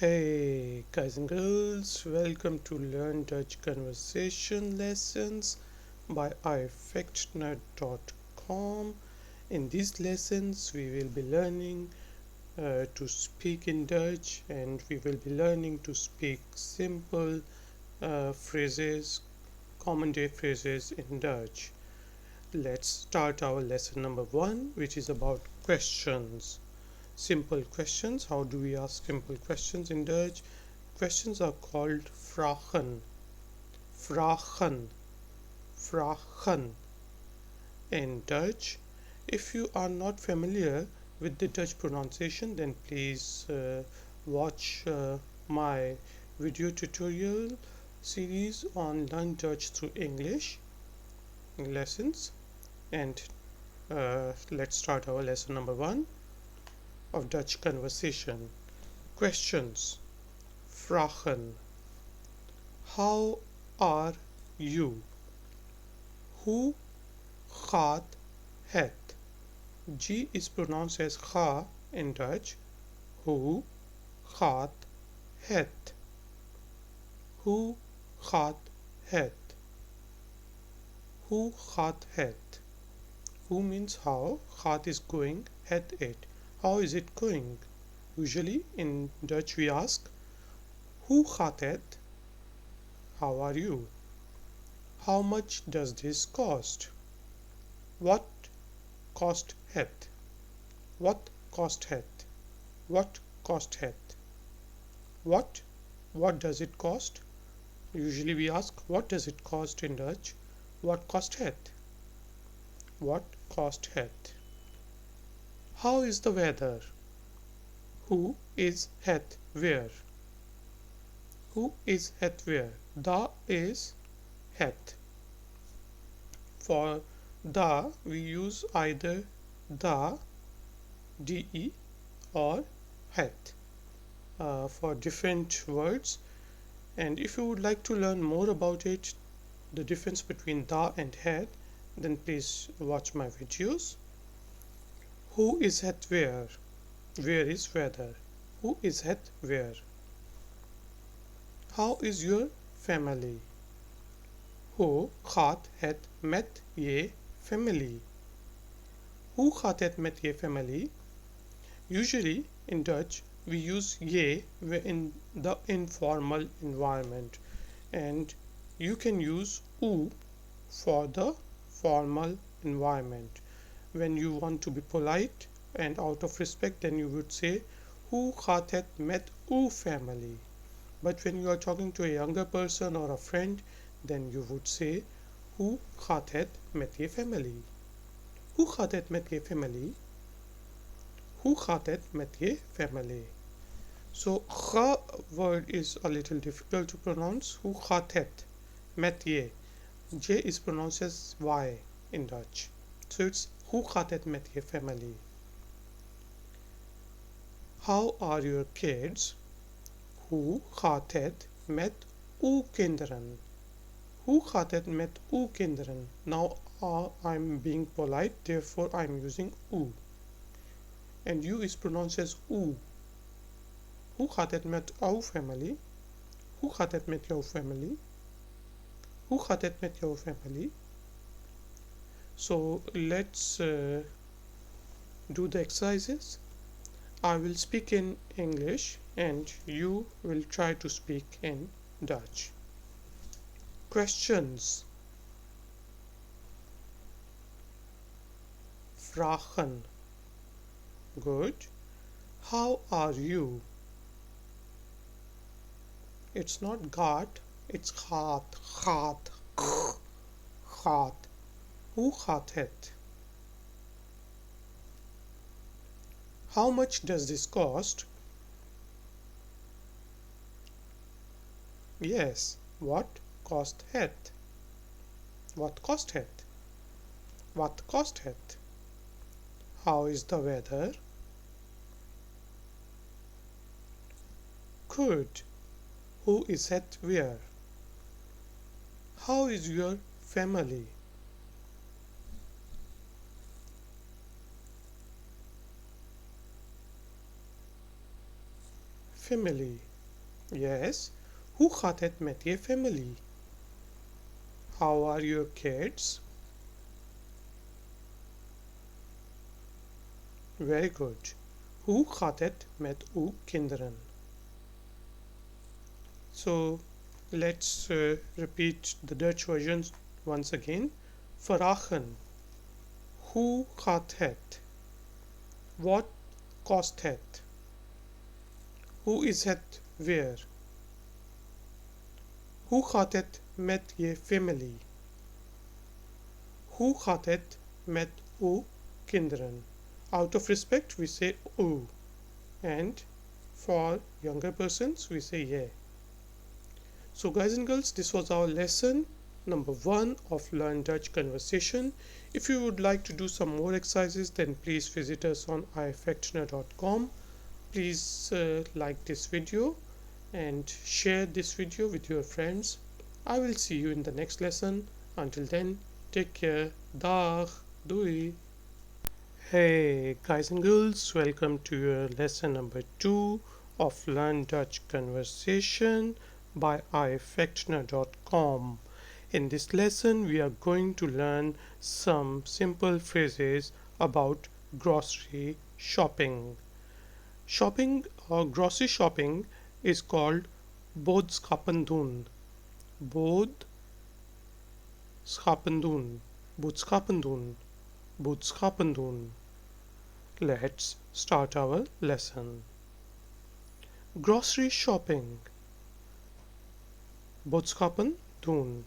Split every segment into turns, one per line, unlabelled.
Hey guys and girls, welcome to Learn Dutch Conversation Lessons by ifactnerd.com. In these lessons, we will be learning to speak in Dutch, and we will be learning to speak simple phrases, common day phrases in Dutch. Let's start our lesson number 1, which is about questions. Simple questions. How do we ask simple questions in Dutch? Questions are called vragen. Vragen. Vragen. In Dutch. If you are not familiar with the Dutch pronunciation, then please watch my video tutorial series on Learn Dutch through English lessons. And let's start our lesson number 1 of Dutch conversation. Questions. Vragen. How are you? Hoe gaat het? G is pronounced as ga in Dutch. Hoe gaat het? Hoe gaat het? Hoe gaat het? Hoe means how, gaat is going, het it. How is it going? Usually in Dutch we ask, hoe gaat het? How are you? How much does this cost? What cost het? What cost het? What cost het? What does it cost? Usually we ask, what does it cost in Dutch? What cost het? What cost het? How is the weather? Hoe is het weer? Hoe is het weer? Da is het. For da, we use either da, de, or het for different words. And if you would like to learn more about it, the difference between da and het, then please watch my videos. Hoe is het weer? Where is weather? Hoe is het weer? How is your family? Hoe gaat het met je family? Hoe gaat het met je family? Usually in Dutch we use je in the informal environment, and you can use u for the formal environment. When you want to be polite and out of respect, then you would say, hoe gaat het met uw family? But when you are talking to a younger person or a friend, then you would say, hoe gaat het met je family? Hoe gaat het met je family? Hoe gaat het met je family? So, ga word is a little difficult to pronounce. Hoe gaat het met je? J is pronounced as Y in Dutch. So it's hoe gaat het met je family? How are your kids? Hoe gaat het met uw kinderen? Hoe gaat het met uw kinderen? Now I'm being polite, therefore I'm using u. And u is pronounced as u. Hoe gaat het met jouw family? Hoe gaat het met jouw family? Hoe gaat het met jouw family? So let's do the exercises. I will speak in English and you will try to speak in Dutch. Questions. Vragen. Good. How are you? It's not gaat, it's gaat, gaat, gaat. Hoe gaat het? How much does this cost? Yes, what cost het? What cost het? What cost het? How is the weather? Good. Hoe is het weer? How is your family? Family. Yes. Hoe gaat het met je family? How are your kids? Very good. Hoe gaat het met uw kinderen? So let's repeat the Dutch versions once again. Vragen. Hoe gaat het? What kost het? Hoe is het weer? Hoe gaat het met je family? Hoe gaat het met uw kinderen? Out of respect we say u, and for younger persons we say yeah. So guys and girls, this was our lesson number 1 of Learn Dutch Conversation. If you would like to do some more exercises, then please visit us on ifactioner.com. Please like this video and share this video with your friends. I will see you in the next lesson. Until then, take care. Dag. Doei. Hey guys and girls, welcome to your lesson number 2 of Learn Dutch Conversation by ifactioner.com. In this lesson, we are going to learn some simple phrases about grocery shopping. Shopping or grocery shopping is called boodschappen doen. Boodschappen doen. Boodschappen doen. Boodschappen doen. Let's start our lesson. Grocery shopping. Boodschappen doen.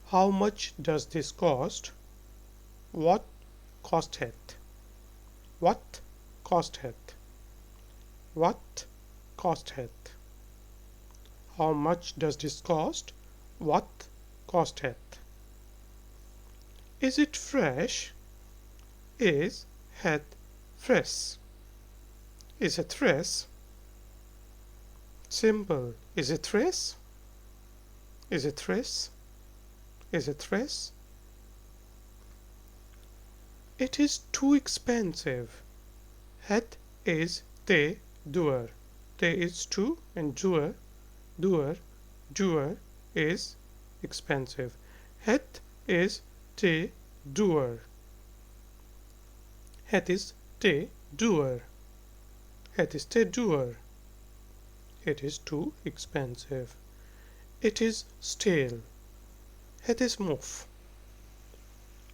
How much does this cost? What cost het? What cost het? What cost het? How much does this cost? What cost het? Is it fresh? Is het fresh? Is it fresh? Simple. Is it fresh? Is it fresh? Is it fresh? It is too expensive. Het is te duur. Te is too and duur is expensive. Het is te duur. Het is te duur. Het is te duur. It is too expensive. It is stale. Het is mof.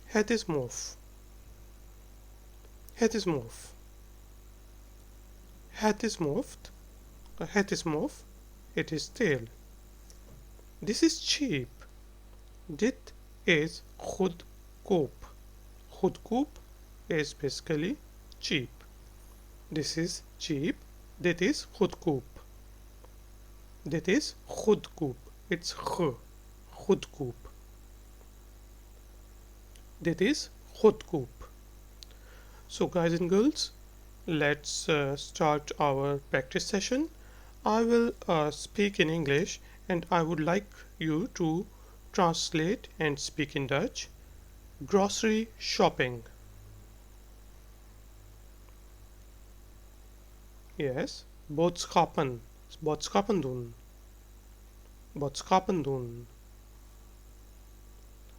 Het is mof. Het is mof. Het is moft. Het is mof. It is stale. This is cheap. Dit is goedkoop. Goedkoop is basically cheap. This is cheap. Dit is goedkoop. Dit is goedkoop. It's goedkoop. Dit is goedkoop. So guys and girls, let's start our practice session. I will speak in English and I would like you to translate and speak in Dutch. Grocery shopping. Yes. Boodschappen. Boodschappen doen. Boodschappen doen.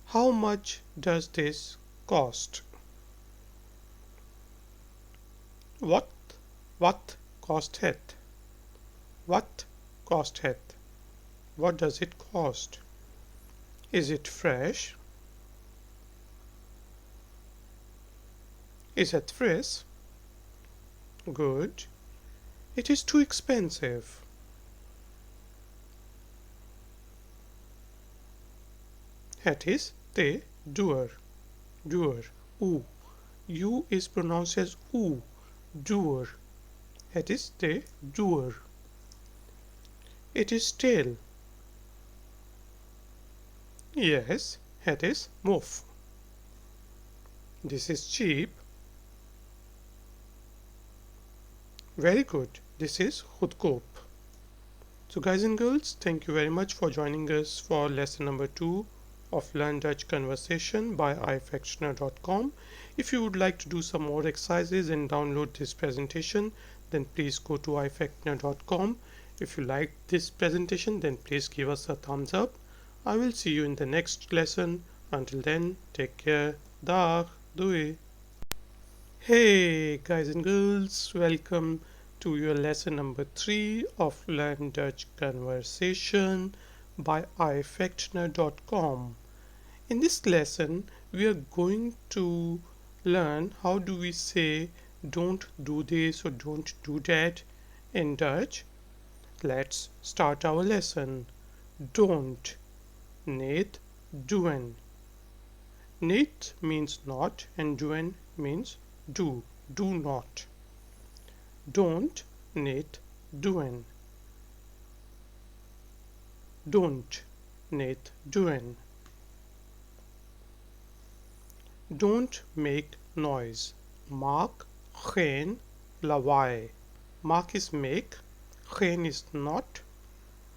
How much does this cost? What cost het? What cost het? What does it cost? Is it fresh? Is it fresh? Good. It is too expensive. Het is te duur. Duur. U. U is pronounced as u. Duur. Het is te duur. It is stale. Yes, het is mof. This is cheap. Very good. This is goedkoop. So guys and girls, thank you very much for joining us for lesson number 2 of Learn Dutch Conversation by ifactioner.com. If you would like to do some more exercises and download this presentation, then please go to ifactner.com. If you like this presentation, then please give us a thumbs up. I will see you in the next lesson. Until then, take care. Dag, doei. Hey guys and girls, welcome to your lesson number 3 of Learn Dutch Conversation by ifactner.com. In this lesson, we are going to learn how do we say don't do this or don't do that in Dutch. Let's start our lesson. Don't. Niet doen. Niet means not and doen means do. Do not. Don't. Niet doen. Don't. Niet doen. Don't make noise. Maak geen lawaai. Maak is make, geen is not,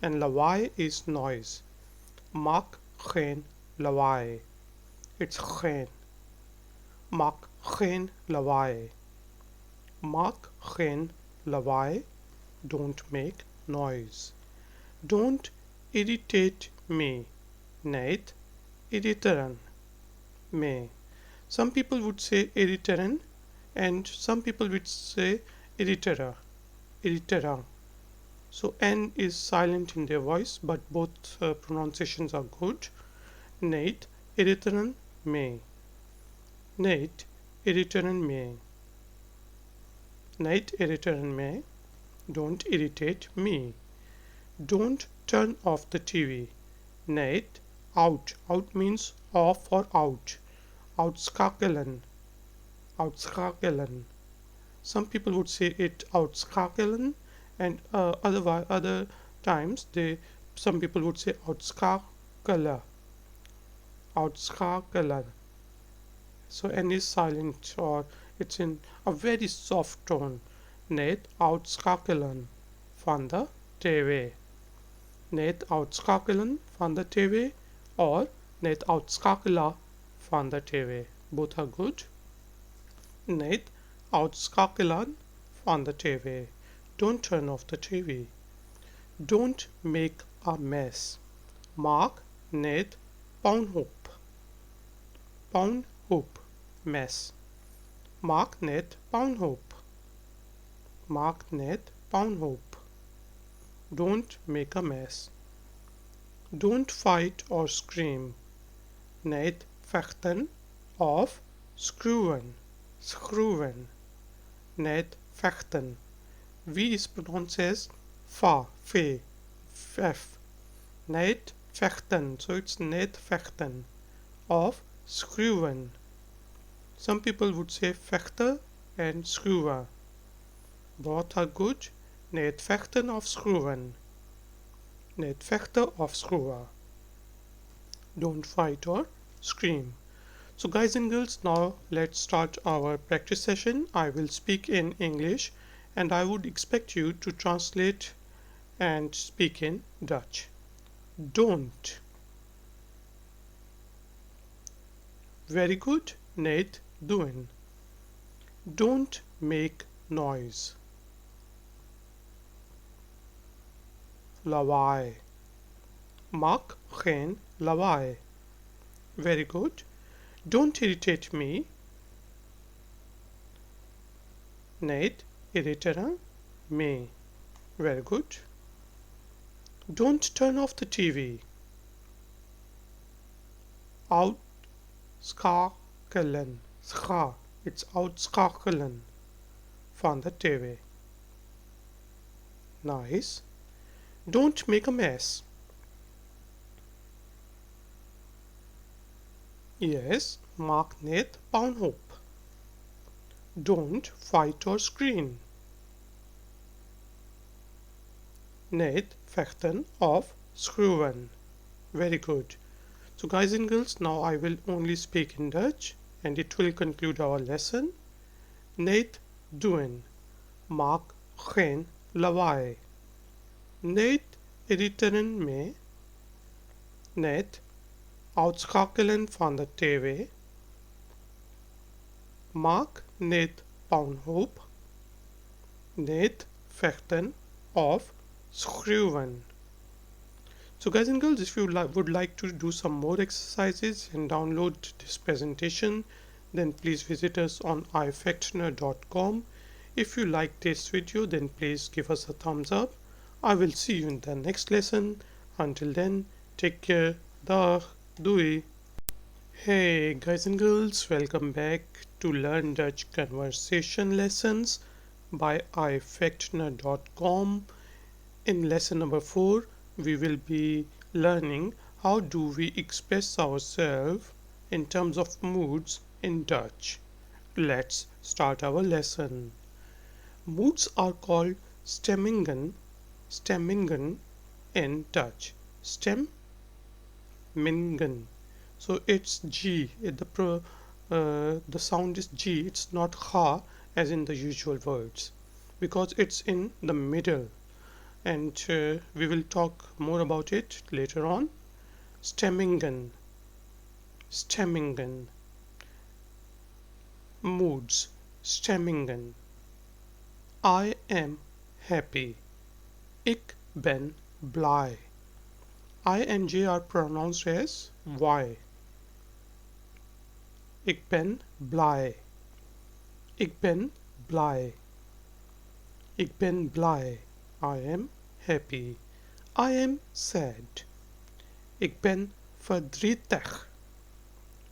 and lawaai is noise. Maak geen lawaai. It's geen. Maak geen lawaai. Maak geen lawaai. Don't make noise. Don't irritate me. Niet irriteren me. Some people would say irriteren and some people would say irritera. Irritera. So N is silent in their voice, but both pronunciations are good. Niet irriteren me. Niet irriteren me. Niet irriteren me. Don't irritate me. Don't turn off the TV. Niet out. Out means off or out. Uitschakelen. Uitschakelen. Some people would say it uitschakelen, and other times some people would say uitschakelen. Uitschakelen. So N is silent, or it's in a very soft tone. Niet uitschakelen van de TV. Niet uitschakelen van de TV, or niet uitschakelen van de TV. Both are good. Niet uitschakelen van de TV. Don't turn off the TV. Don't make a mess. Maak niet puinhoop. Puinhoop. Mess. Maak niet puinhoop. Maak niet puinhoop. Don't make a mess. Don't fight or scream. Niet vechten of schreeuwen. Schreeuwen. Niet vechten. V is pronounced as fa, fe, f. Niet vechten. So it's niet vechten. Of schreeuwen. Some people would say vechten and schreeuwen. Both are good. Niet vechten of schreeuwen. Niet vechten of schreeuwen. Don't fight or scream. So guys and girls, now let's start our practice session. I will speak in English and I would expect you to translate and speak in Dutch. Don't. Very good. Niet doen. Don't make noise. Lawaai. Maak geen lawaai. Very good. Don't irritate me. Niet irriteren me. Very good. Don't turn off the TV. Uitschakelen. Scha. It's uitschakelen van de TV. Nice. Don't make a mess. Yes, maak niet puinhoop. Don't fight or scream. Niet vechten of schreeuwen. Very good. So guys and girls, now I will only speak in Dutch and it will conclude our lesson. Niet doen. Maak geen lawaai. Niet irriteren me. Niet uitschakelen van de TV. Maak niet puinhoop. net vechten of schreeuwen. So guys and girls, if you would like to do some more exercises and download this presentation, then please visit us on ifectner.com. If you like this video, then please give us a thumbs up. I will see you in the next lesson. Until then, take care. Dag, doei. Hey guys and girls, welcome back to Learn Dutch Conversation Lessons by ifectner.com. In lesson number 4, we will be learning how do we express ourselves in terms of moods in Dutch. Let's start our lesson. Moods are called stemmingen in Dutch. Stemmingen. So it's G. The sound is G. It's not ha as in the usual words because it's in the middle. And we will talk more about it later on. Stemmingen. Moods. Stemmingen. I am happy. Ik ben blij. I and J are pronounced as Y. Ik ben blij. Ik ben blij. Ik ben blij. I am happy. I am sad. Ik ben verdrietig.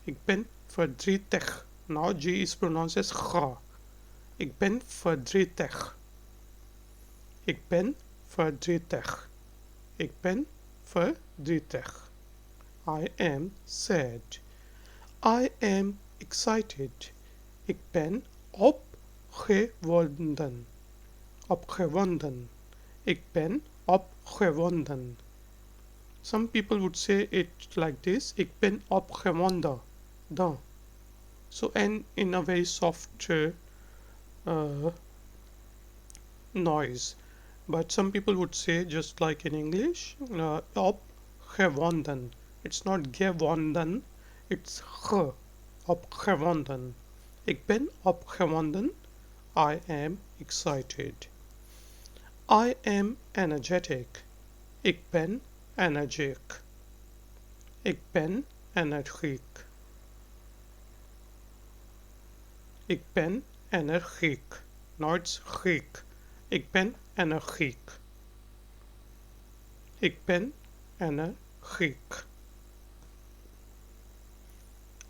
Ik ben verdrietig. Now G is pronounced as G. Ik ben verdrietig. Ik ben verdrietig. Ik ben verdrietig. I am sad. I am excited. Ik ben opgewonden. Opgewonden. Ik ben opgewonden. Some people would say it like this. Ik ben opgewonden. So, and in a very soft noise. But some people would say just like in English, opgewonden. It's not gewonden, it's ge. Opgewonden. Ik ben opgewonden. I am excited. I am energetic. Ik ben energiek. Ik ben energiek. Ik ben energiek. Nooit Griek. Ik ben energiek. Ik ben energiek.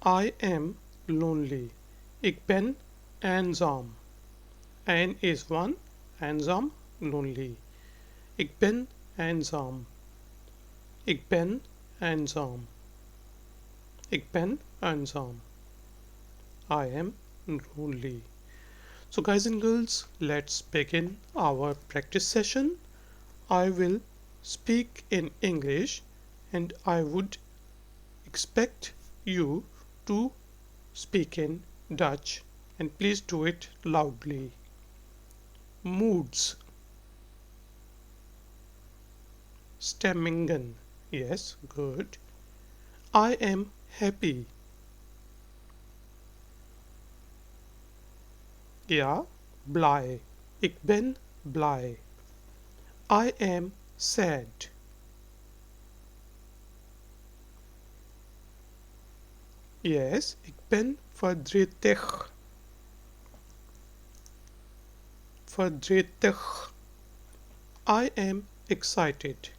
I am lonely. Ik ben eenzaam. Ein is one, eenzaam, lonely. Ik ben eenzaam. Ik ben eenzaam. Ik ben eenzaam. I am lonely. So guys and girls, let's begin our practice session. I will speak in English and I would expect you to speak in Dutch, and please do it loudly. Moods. Stemmingen. Yes, good. I am happy. Ja, blij. Ik ben blij. I am sad. Yes, ik ben verdrietig. Verdrietig. I am excited.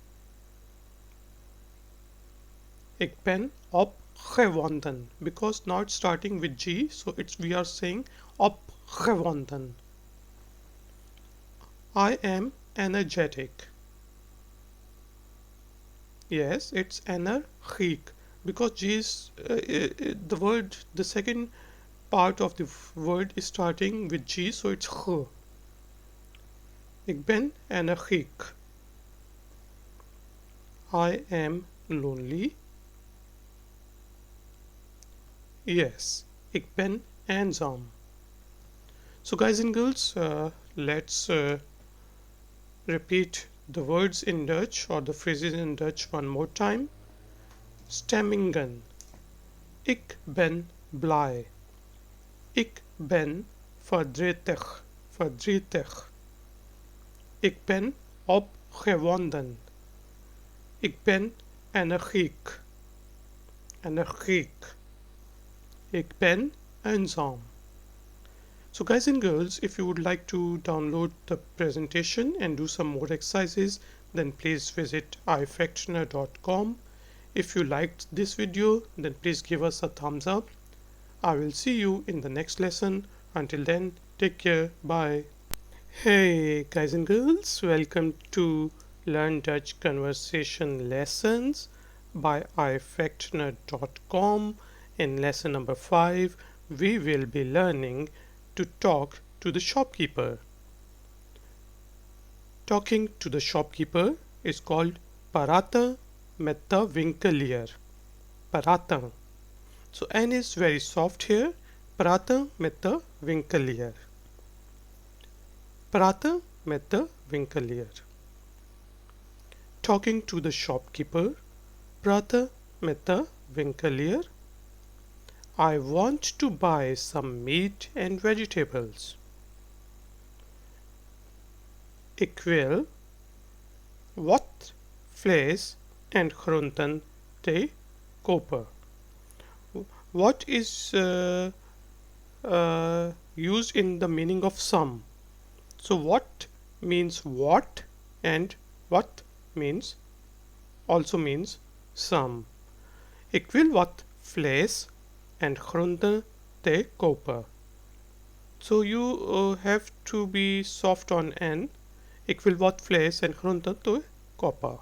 Ik ben opgewonden. Because now it's starting with G, so we are saying opgewonden. I am energetic. Yes, it's energiek. Because G is the second part of the word is starting with G, so it's G. Ik ben energiek. I am lonely. Yes, ik ben eenzaam. So guys and girls, let's repeat the words in Dutch or the phrases in Dutch one more time. Stemmingen. Ik ben blij. Ik ben verdrietig. Verdrietig. Ik ben opgewonden. Ik ben energiek. Energiek. Ik ben eenzaam. So guys and girls, if you would like to download the presentation and do some more exercises, then please visit ifactioner.com. If you liked this video, then please give us a thumbs up. I will see you in the next lesson. Until then, take care. Bye. Hey guys and girls, welcome to Learn Dutch Conversation Lessons by ifactioner.com. In lesson number 5, we will be learning to talk to the shopkeeper. Talking to the shopkeeper is called praten met de winkelier. Praten. So N is very soft here. Praten met de winkelier. Praten met de winkelier. Talking to the shopkeeper. Praten met de winkelier. I want to buy some meat and vegetables. Ik wil wat vlees en groenten te kopen. What is used in the meaning of some? So what means what and what means also means some. Ik wil wat vlees en groenten te kopen. So you have to be soft on N. Ik wil wat vlees en groenten te kopen.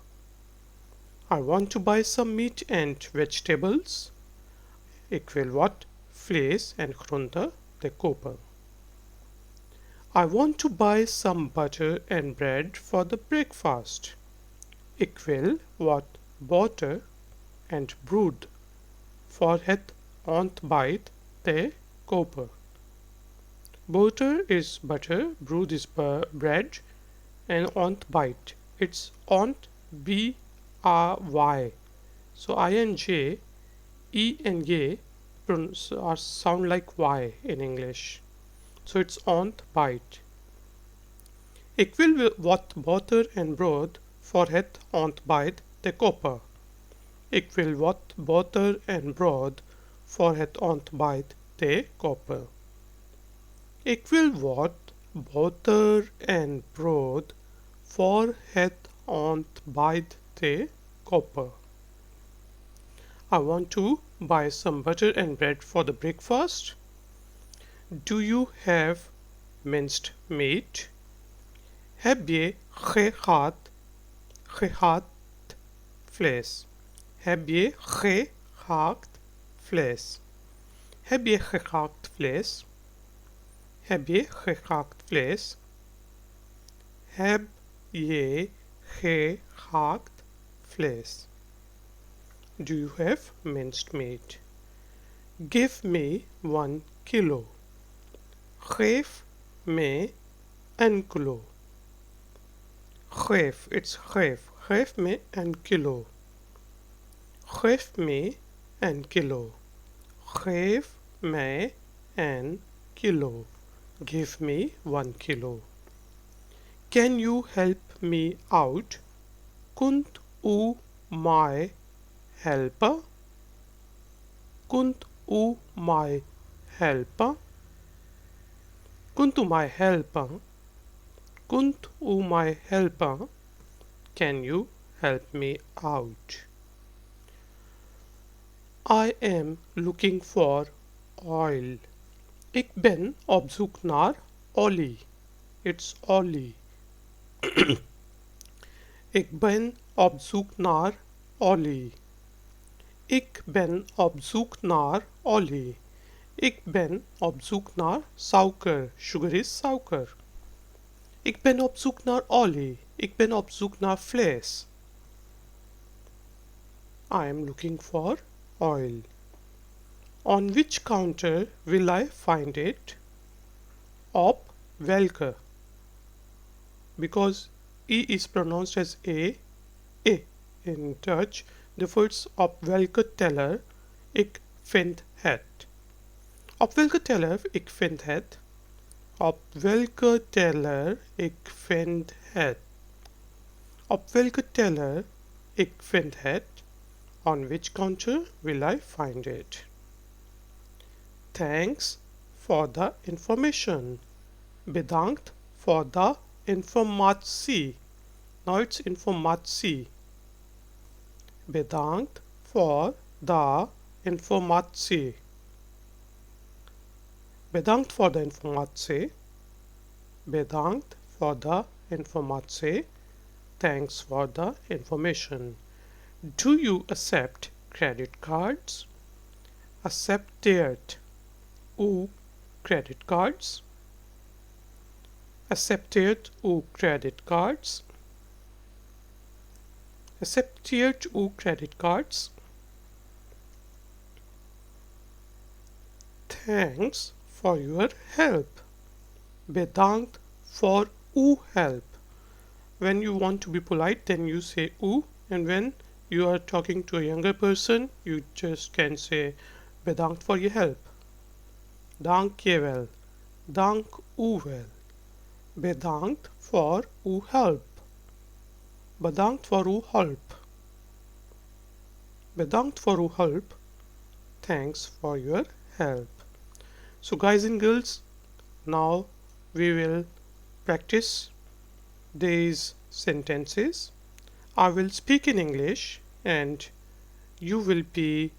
I want to buy some meat and vegetables. Ik wil wat vlees en groenten te kopen. I want to buy some butter and bread for the breakfast. Ik wil wat boter en brood voor het ontbijt te kopen. Boter is butter, brood is bread, and ontbijt. It's ont B-R-Y. So I-N-J, E and J sound like Y in English. So it's ontbijt. Ik wil wat boter en brood voor het ontbijt te kopen. Ik wil wat boter en brood voor het ontbijt te kopen. Ik wil wat boter en brood voor het ontbijt te kopen. I want to buy some butter and bread for the breakfast. Do you have minced meat? Heb je gehakt vlees? Heb je gehakt vlees? Heb je gehakt vlees? Heb je gehakt vlees? Heb je gehakt vlees? Do you have minced meat? Give me 1 kilo. Geef me een kilo. Geef, it's geef. Geef me een kilo. Geef me een kilo. Geef me een kilo. Give me 1 kilo. Can you help me out? Kunt u mij helpen? Kunt u mij helpen? Kunt u mij helpen? Kunt u mij helpen? Can you help me out? I am looking for oil. Ik ben op zoek naar olie. It's olie. Ik ben op zoek naar olie. Ik ben op zoek naar olie. Ik ben op zoek naar suiker. Sugar is suiker. Ik ben op zoek naar olie. Ik ben op zoek naar vlees. I am looking for oil. On which counter will I find it? Op welke? Because E is pronounced as E in Dutch. Therefore it's op welke teller ik vind het. Op welke teller ik vind het? Op welke teller ik vind het? Op welke teller ik vind het? On which counter will I find it? Thanks for the information. Bedankt voor de informatie. Now it's informatie. Bedankt voor de informatie. Bedankt voor de informatie. Bedankt voor de informatie. Thanks for the information. Do you accept credit cards? Accepteert u credit cards? Accepteert u credit cards? Accepteert u credit cards? Thanks for your help. Bedankt voor uw help. When you want to be polite, then you say u, and when you are talking to a younger person, you just can say bedankt voor je help. Dank je wel. Dank u wel. Bedankt voor uw help. Bedankt voor uw hulp. Bedankt voor uw hulp. Thanks for your help. So guys and girls, now we will practice these sentences. I will speak in English and you will be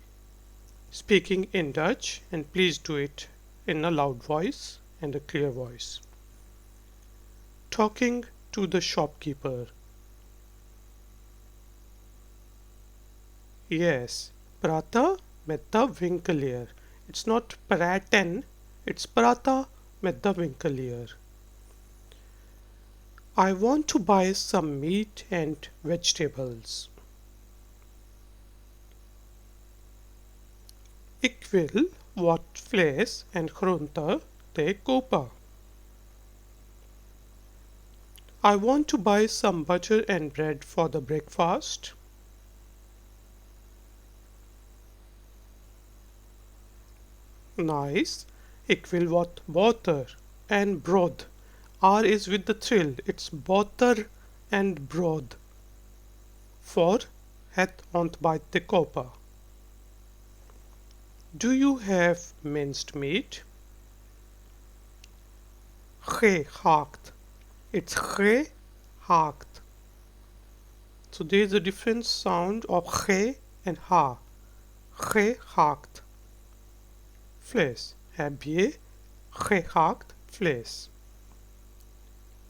speaking in Dutch, and please do it in a loud voice and a clear voice. Talking to the shopkeeper. Yes, prata met de winkelier. It's not praten, it's prata met de winkelier. I want to buy some meat and vegetables. Ik wil wat vlees en groente te kopen. I want to buy some butter and bread for the breakfast. Nice. Ik wil wat boter en brood. R is with the trill. It's boter and brood. Voor het ontbijt te kopen. Do you have minced meat? Gehakt. It's gehakt. So there is a different sound of ge and ha. Gehakt. Vlees. Heb je gehakt vlees?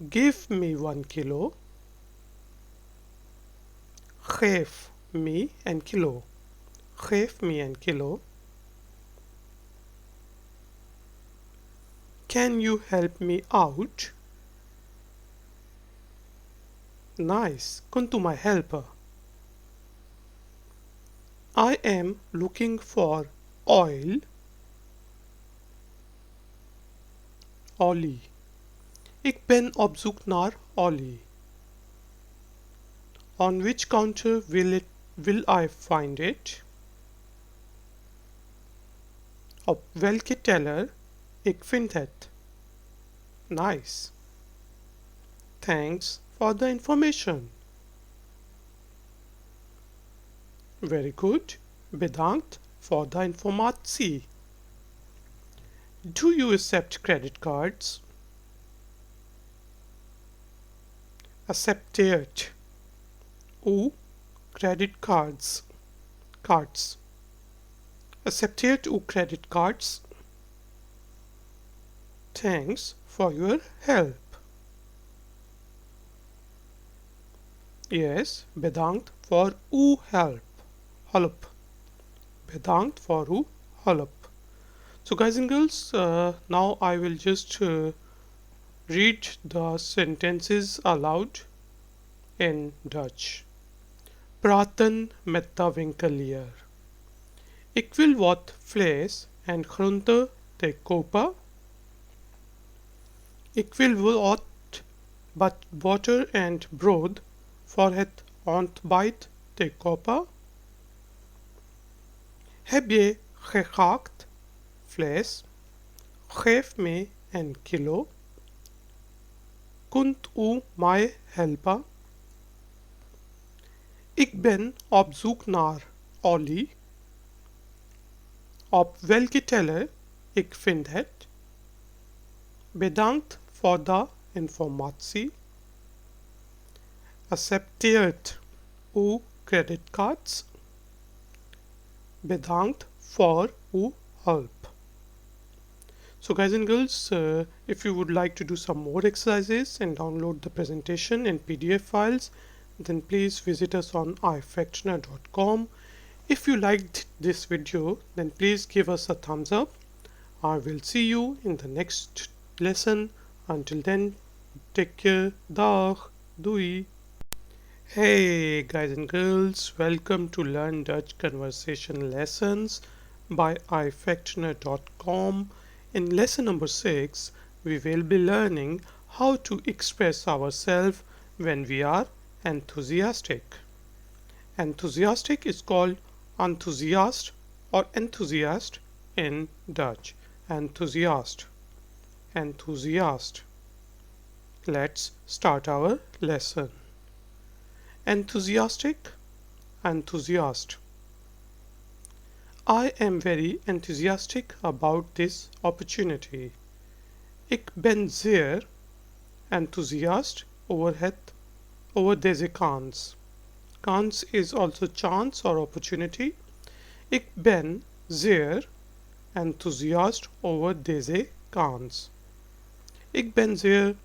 Give me 1 kilo. Geef me een kilo. Geef me een kilo. Can you help me out? Nice. Kunt u mij helpen? I am looking for oil. Olie. Ik ben op zoek naar olie. On which counter will I find it? Op welke teller ik vind het? Nice. Thanks for the information. Very good. Bedankt voor de informatie. Do you accept credit cards? Accepteert u credit cards. Accepteert u credit cards? Thanks for your help. Yes, bedankt voor uw hulp. Bedankt voor uw hulp. So guys and girls, now I will just read the sentences aloud in Dutch. Praten met de winkelier. Ik wil wat vlees en groente te kopen. Ik wil wat boter en brood voor het ontbijt te kopen. Heb je gehakt vlees? Geef me een kilo. Kunt u mij helpen? Ik ben op zoek naar olie. Op welke teller? Ik vind het. Bedankt voor de informatie. Accepteert uw creditcards? Bedankt voor uw hulp. So guys and girls, if you would like to do some more exercises and download the presentation in PDF files, then please visit us on ifactioner.com. If you liked this video, then please give us a thumbs up. I will see you in the next lesson. Until then, take care. Dag. Doei. Hey guys and girls, welcome to Learn Dutch Conversation Lessons by ifactioner.com. In lesson number 6, we will be learning how to express ourselves when we are enthusiastic. Enthusiastic is called enthusiast or enthusiast in Dutch. Enthusiast. Enthusiast. Let's start our lesson. Enthusiastic, enthusiast. I am very enthusiastic about this opportunity. Ik ben zeer enthousiast over deze kans. Kans is also chance or opportunity. Ik ben zeer enthousiast over deze kans. Ik ben zeer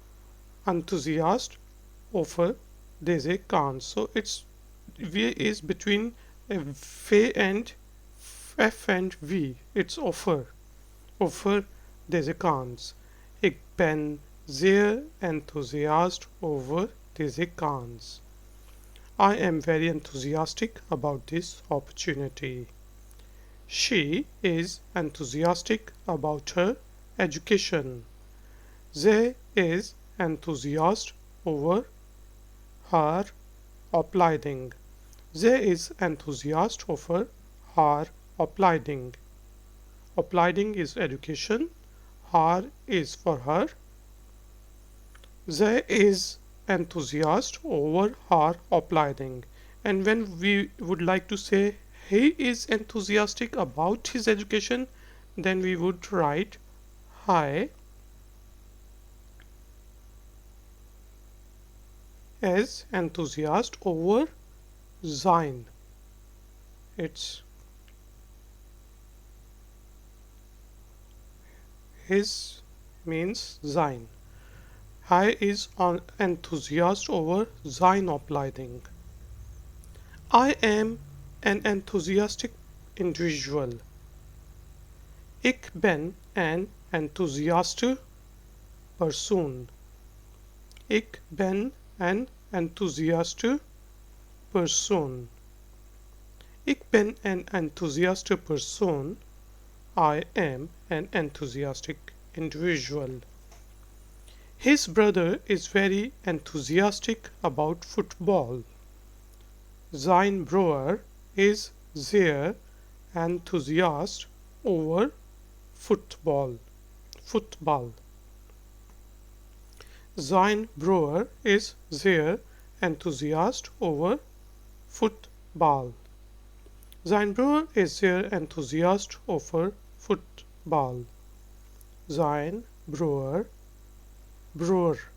enthousiast over deze kans. So it's V is between F and V. It's offer. Offer deze kans. Ik ben zeer enthousiast over deze kans. I am very enthusiastic about this opportunity. She is enthusiastic about her education. Zij is enthusiast over haar opleiding. Zij is enthousiast over haar opleiding. Opleiding is education. Haar is for her. Zij is enthusiast over haar opleiding. And when we would like to say he is enthusiastic about his education, then we would write hij is enthusiast over zijn. It's his means zijn. Hij is enthusiast over zijn opleiding. I am an enthusiastic individual. Ik ben een enthousiaste persoon. Ik ben een enthousiaste persoon. Ik ben een enthousiaste persoon. I am an enthusiastic individual. His brother is very enthusiastic about football. Zijn broer is zeer enthousiast over football. Football. Zijn broer is zeer enthousiast over football. Zijn broer is zeer enthousiast over football. Zijn broer. Broer.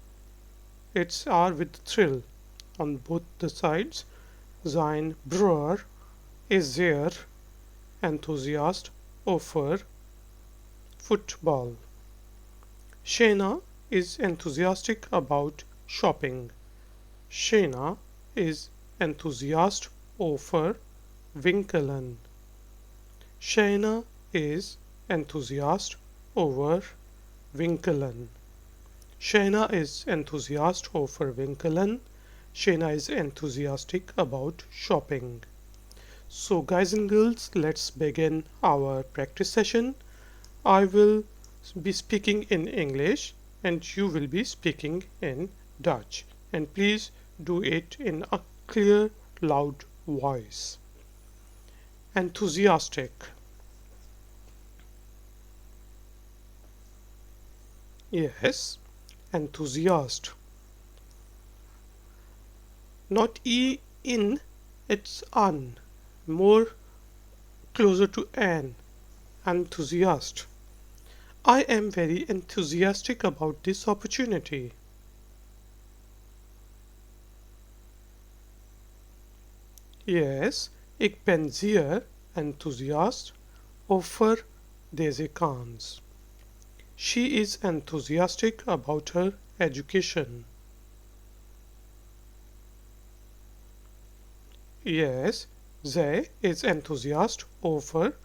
It's R with thrill on both the sides. Zijn broer is zeer enthousiast over football. Shena is enthusiastic about shopping. Shena is enthusiast over winkelen. Shena is enthusiast over winkelen. Shena is enthusiast over winkelen. Shena is enthusiastic about shopping. So guys and girls, let's begin our practice session. I will be speaking in English and you will be speaking in Dutch. And please do it in a clear, loud voice. Enthusiastic. Yes, enthusiast. not e in, it's an, more closer to an. Enthusiast. I am very enthusiastic about this opportunity. Yes, ik ben zeer enthousiast over deze kans. She is enthusiastic about her education. Yes, zij is enthusiast over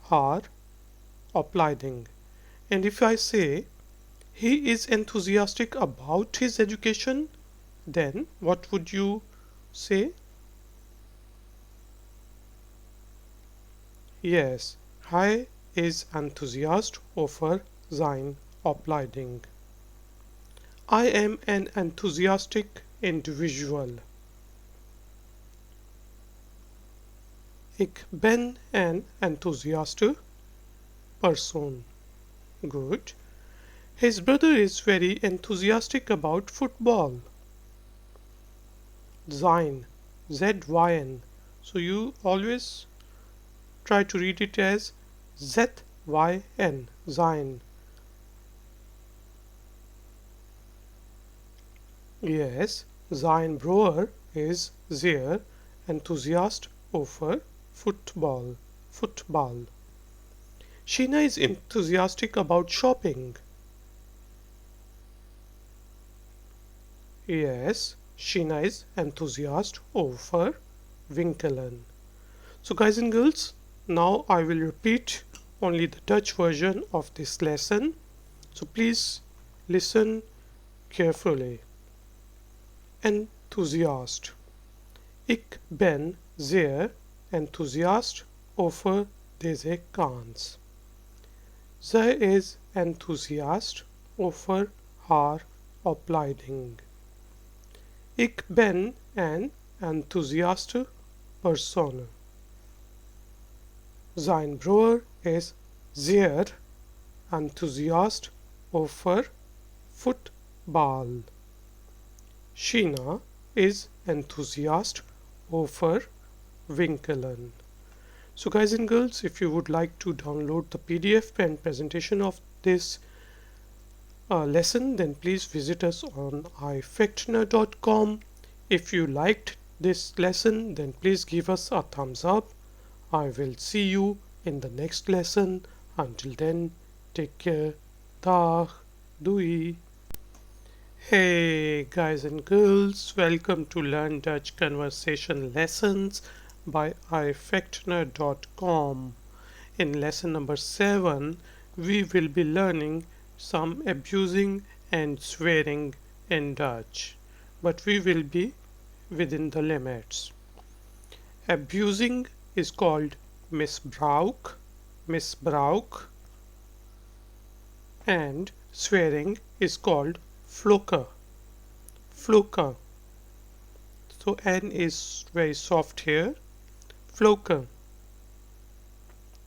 haar opleiding. And if I say he is enthusiastic about his education, then what would you say? Yes, hij is enthousiast over zijn opleiding. I am an enthusiastic individual. Ik ben een enthousiaste persoon. Good. His brother is very enthusiastic about football. Sein, Z-Y-N. So you always try to read it as Z-Y-N, sein. Yes, sein Bruder is sehr enthusiast over football. Sheena is enthusiastic about shopping. Yes, Sheena is enthusiast over winkelen. So guys and girls, now I will repeat only the Dutch version of this lesson. So please listen carefully. Enthusiast. Ik ben zeer enthousiast over deze kans. Zij is enthousiast over haar opleiding. Ik ben een enthousiaste persoon. Zijn broer is zeer enthousiast over voetbal. Sheena is enthusiast over winkelen. So guys and girls, if you would like to download the PDF and presentation of this lesson, then please visit us on ifectner.com. If you liked this lesson, then please give us a thumbs up. I will see you in the next lesson. Until then, take care. Dag. Doei. Hey guys and girls, welcome to Learn Dutch Conversation Lessons by ifectner.com. In lesson number 7, we will be learning some abusing and swearing in Dutch, but we will be within the limits. Abusing is called misbruik, and swearing is called vloeken. So N is very soft here. Vloeken.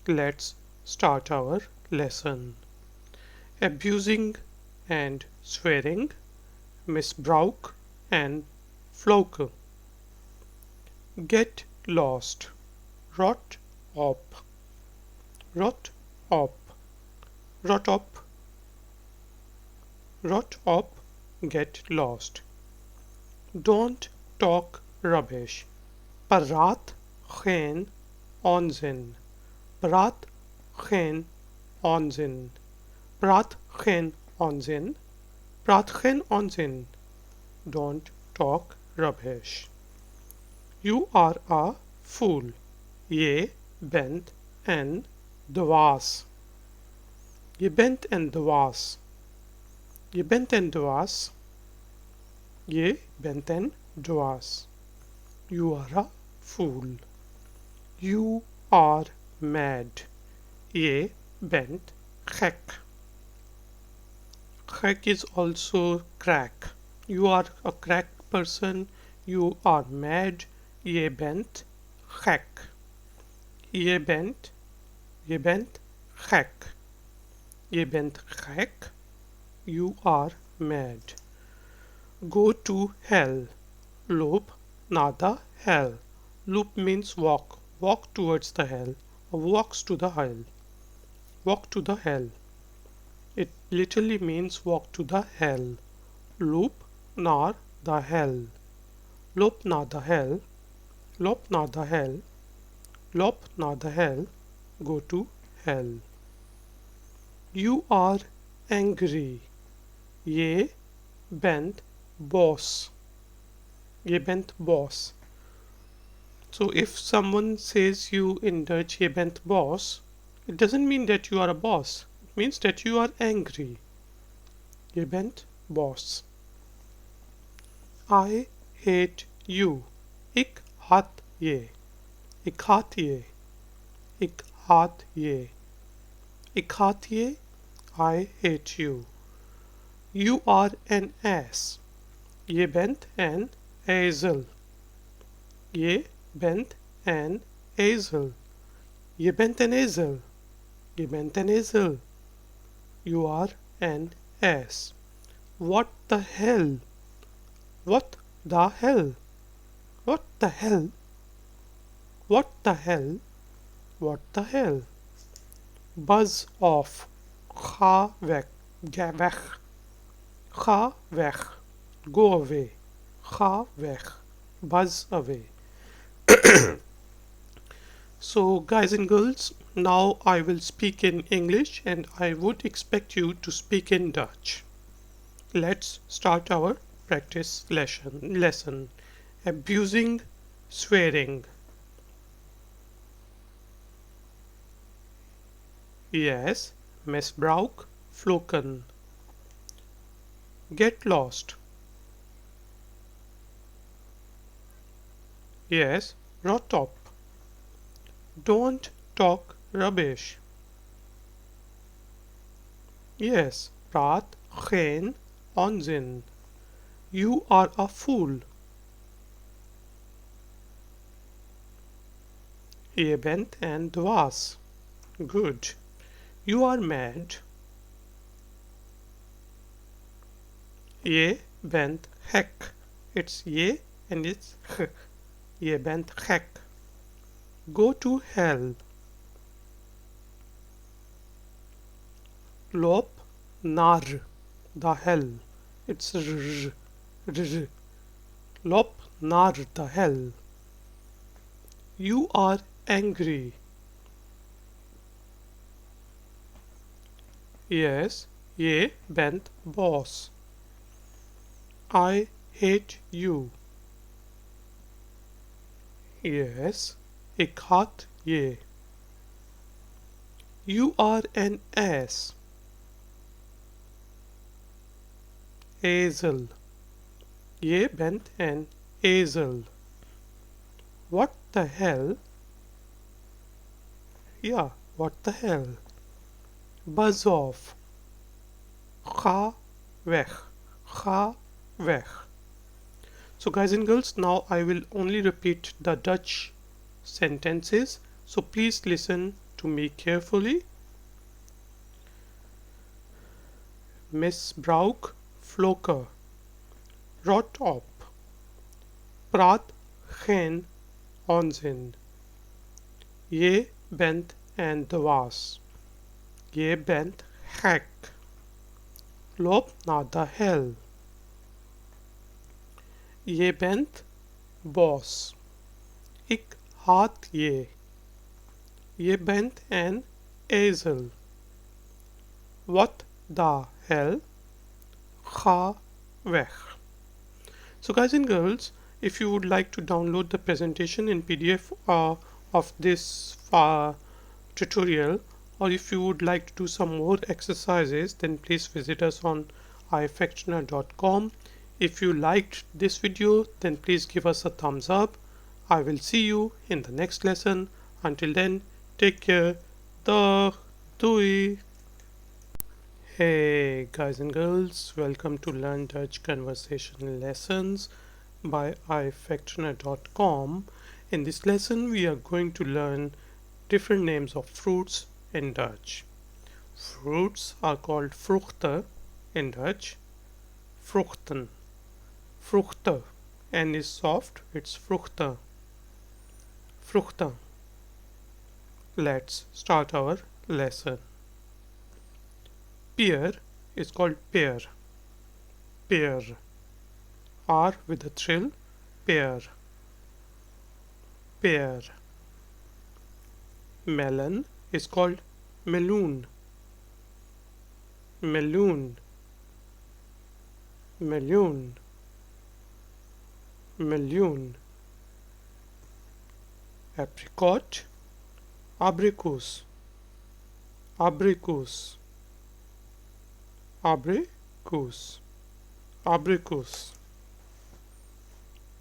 Let's start our lesson. Abusing and swearing, misbruik and vloeken. Get lost. Rot op. Rot op. Get lost. Don't talk rubbish. Praat geen onzin. Praat geen onzin. Praat geen onzin. Praat geen onzin. Don't talk rubbish. You are a fool. Je bent een dwaas. Je bent een dwaas. Je bent een dwaas. Je bent een dwaas. You are a fool. You are mad. Je bent gek. Gek is also crack. You are a crack person. You are mad. Je bent gek. Je bent gek. Je bent gek. You are mad. Go to hell. Loop naar the hell. Loop means walk. Walk towards the hell. Or walks to the hell. Walk to the hell. It literally means walk to the hell. Loop naar the hell. Loop naar the hell. Loop naar the hell. Loop naar the hell. Go to hell. You are angry. Je bent boos. Je bent boos. So if someone says you in Dutch, je bent boos, it doesn't mean that you are a boss. It means that you are angry. Je bent boos. I hate you. Ik haat je. Ik haat je. Ik haat je. Ik haat je. I hate you. You are an ass. Je bent een ezel. Je bent een ezel. Je bent een ezel. Je bent een ezel. You are an ass. What the hell? What the hell? What the hell? What the hell? What the hell? Buzz off. Ga weg. Ga weg. Ga weg. Go away. Ga weg. Buzz away. So guys and girls, now I will speak in English and I would expect you to speak in Dutch. Let's start our practice lesson. Abusing swearing. Yes, misbruik vloeken. Get lost. Yes, rot op. Don't talk rubbish. Yes, praat geen onzin. You are a fool. Je bent een dwaas. Good. You are mad. Je bent gek. It's je and it's g. Je bent gek. Go to hell. Loop naar the hell. It's r. Loop naar the hell. You are angry. Yes, je bent boos. I hate you. Yes, ik haat je. You are an ass. Ezel. Je bent een ezel. What the hell? Ja, what the hell? Buzz off. Ga weg. Ga weg. So guys and girls, now I will only repeat the Dutch sentences. So please listen to me carefully. Misbruik vloeken. Rot op. Praat geen onzin. Je bent een dwaas. Je bent gek. Loop naar de hel. Je bent boos. Ik haat je. Je bent een ezel. What the hell? Ga weg. So guys and girls, if you would like to download the presentation in PDF of this tutorial, or if you would like to do some more exercises, then please visit us on ifactioner.com. If you liked this video, then please give us a thumbs up. I will see you in the next lesson. Until then, take care. Dag. Doei. Hey guys and girls, welcome to Learn Dutch Conversation Lessons by ifactioner.com. In this lesson, we are going to learn different names of fruits in Dutch. Fruits are called vruchten in Dutch. Vruchten. Vruchten. N is soft, it's Fruchten. Fruchten. Let's start our lesson. Pear is called pear. Pear. R with a trill. Pear. Pear. Melon is called meloen. Meloen. Meloen. Meloen. Apricot. Abricus. Abricus. Abricus. Abricus.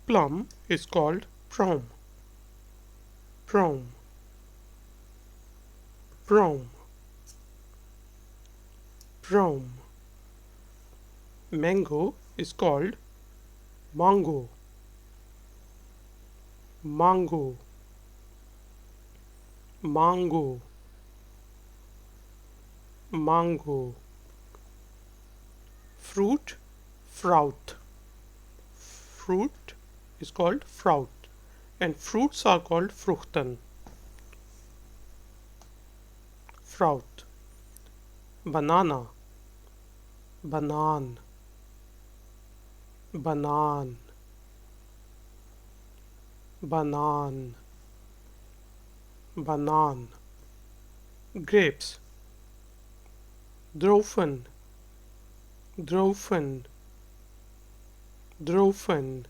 Plum is called prom. Prom. Prom. Prom. Mango is called mango. Mango. Mango. Mango. Fruit, fruit. Fruit is called fruit, and fruits are called Fruchten. Fruit. Banana. Banan. Banan. Banan. Banan. Grapes. Druiven. Druiven. Druiven.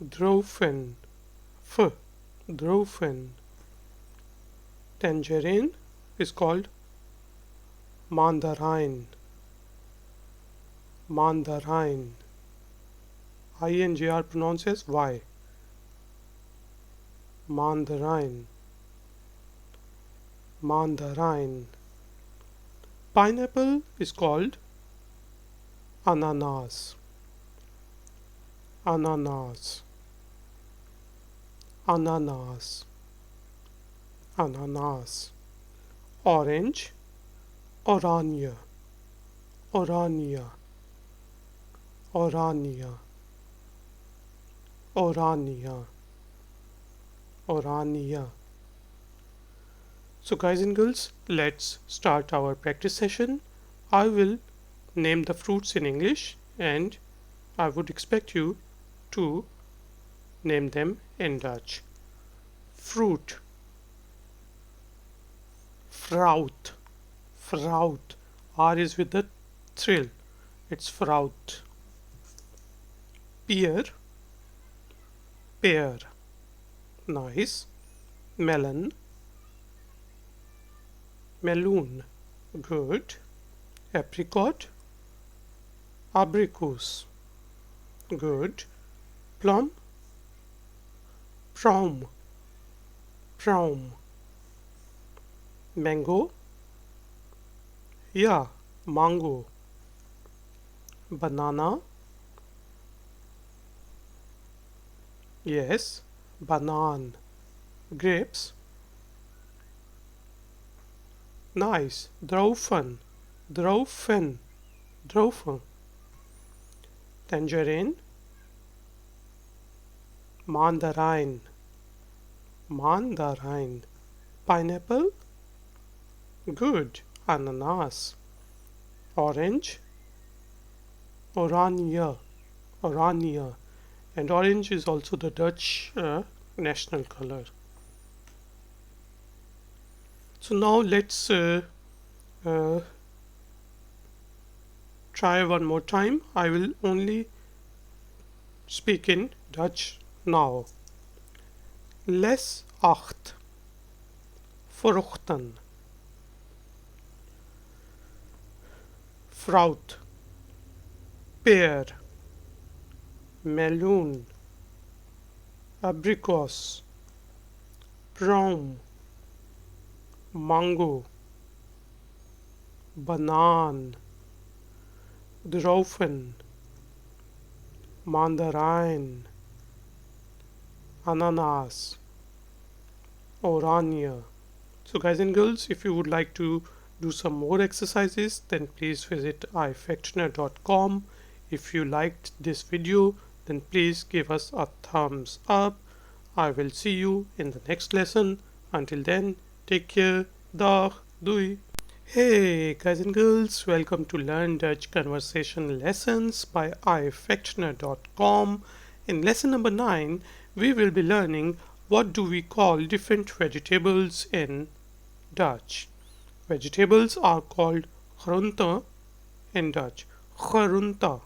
Druiven. F. Druiven. Tangerine is called mandarin. Mandarin. INGR pronounced as Y. Mandarin. Mandarin. Pineapple is called ananas. Ananas. Ananas. Ananas. Orange. Orania. Orania. Orania. Orania. Orania. So guys and girls, let's start our practice session. I will name the fruits in English and I would expect you to name them in Dutch. Fruit. Fruit. Fruit. R is with the trill. It's fruit. Pear. Pear. Nice. Melon. Meloen. Good. Apricot. Abricus. Good. Plum. Prom. Prom. Mango. Yeah, mango. Banana. Yes, banan. Grapes. Nice. Druiven. Druiven. Druiven. Tangerine. Mandarin. Mandarin. Pineapple. Good. Ananas. Orange. Oranje. Oranje. And orange is also the Dutch national color. So now let's try one more time. I will only speak in Dutch now. Les 8. Vruchten. Fruit. Pear. Meloen. Abricos. Prom. Mango. Banan. Druiven. Mandarin. Ananas. Oranje. So guys and girls, if you would like to do some more exercises, then please visit ifactioner.com. If you liked this video, then please give us a thumbs up. I will see you in the next lesson. Until then, take care. Dag, doei. Hey guys and girls, welcome to Learn Dutch Conversation Lessons by ifectioner.com. In lesson number 9, we will be learning what do we call different vegetables in Dutch. Vegetables are called groente in Dutch. Groente,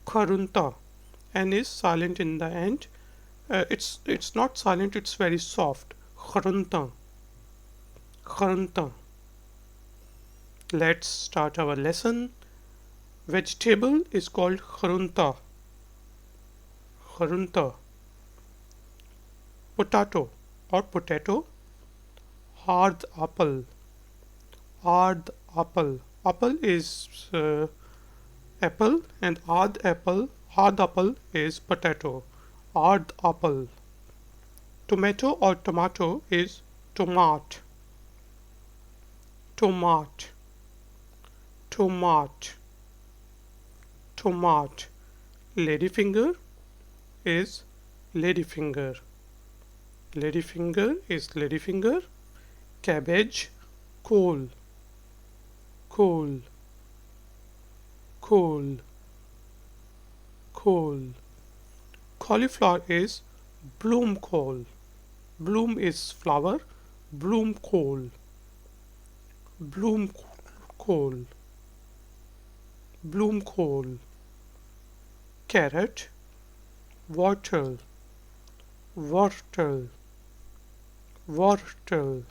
groente. N is silent in the end. It's not silent, it's very soft. Groente, groente. Let's start our lesson. Vegetable is called groente. Groente. Potato or potato. Aardappel. Aardappel. Apple is apple and aardappel is potato. Aardappel. Tomato or tomato is tomaat. Tomaat. Tomaat. Tomaat. Ladyfinger is ladyfinger. Ladyfinger is ladyfinger. Cabbage, kool. Kool. Kool. Kool. Cauliflower is bloemkool. Bloem is flower. Bloemkool. Bloemkool. Bloemkool. Carrot, wortel. Wortel. Wortel.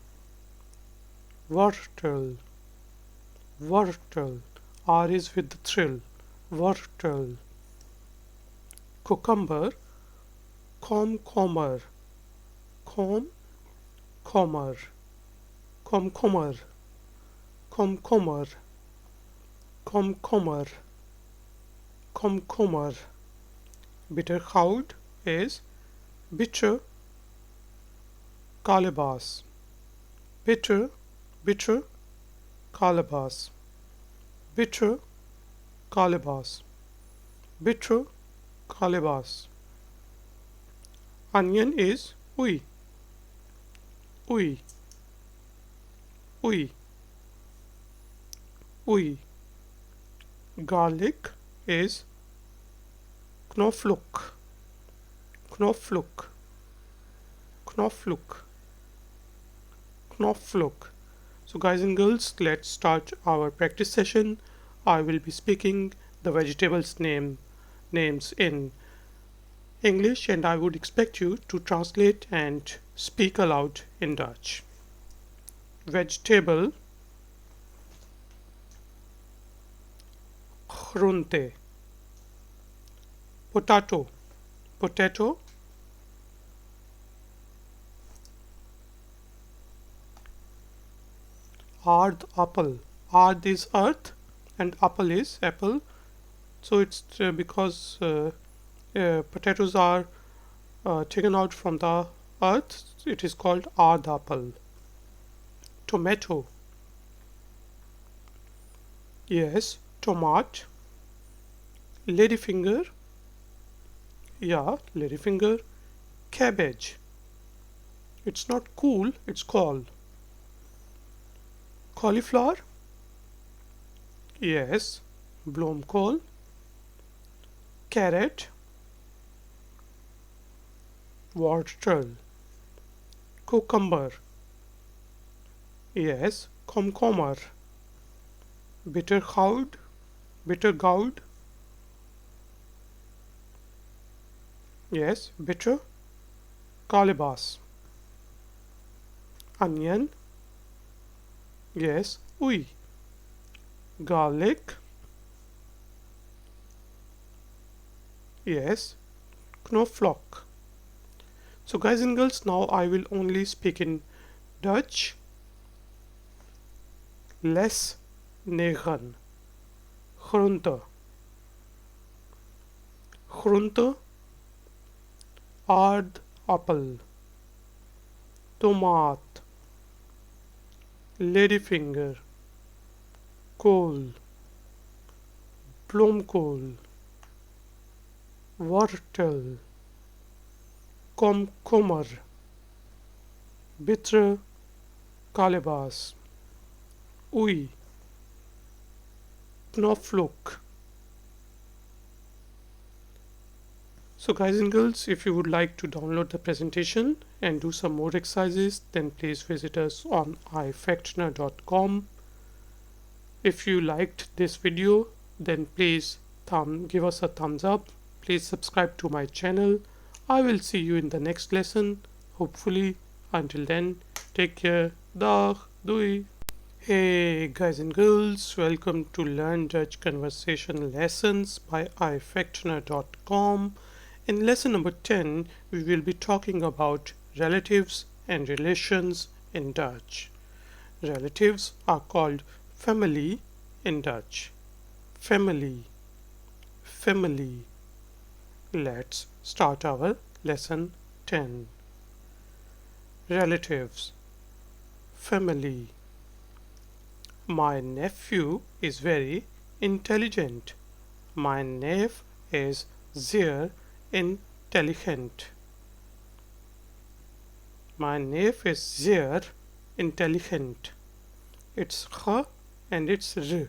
Wortel. Wortel. R is with the thrill. Wortel. Cucumber, komkommer. Komkommer. Komkommer. Komkommer. Komkommer. Komkommer. Bittergoud is bitter kalebas. Bitter kalebas. Bitter kalebas. Bitter kalebas. Onion is ui. Ui. Ui. Ui. Garlic is knoflook. Knoflook. Knoflook. Knoflook. So guys and girls, let's start our practice session. I will be speaking the vegetables names in English and I would expect you to translate and speak aloud in Dutch. Vegetable, groente. Potato, potato. Aardappel. Aard is earth and apple is apple. So it's because potatoes are taken out from the earth, it is called aardappel. Tomato. Yes, tomat. Ladyfinger. Yeah, ladyfinger. Cabbage. It's not cool, it's called. Cauliflower. Yes, bloemkool. Carrot. Wortel. Cucumber. Yes, komkommer. Bittergoud. Bittergoud. Yes, bitter kalebas. Onion. Yes, ui. Garlic. Yes, knoflook. So guys and girls, now I will only speak in Dutch. Les 9. Groente. Groente. Aardappel. Tomaat. Ladyfinger. Kool. Bloemkool. wortel, komkommer, bitter kalebas, ui, knoflook. So guys and girls, if you would like to download the presentation and do some more exercises, then please visit us on ifactoner.com. If you liked this video, then please give us a thumbs up. Please subscribe to my channel. I will see you in the next lesson, hopefully. Until then, take care. Dag, doei. Hey guys and girls, welcome to Learn Dutch Conversation Lessons by ifactoner.com. In lesson number 10, we will be talking about relatives and relations in Dutch. Relatives are called family in Dutch. Family, family. Let's start our lesson 10. Relatives, family. My nephew is very intelligent. My nephew is sehr intelligent. My nephew is sehr intelligent. It's h and it's r.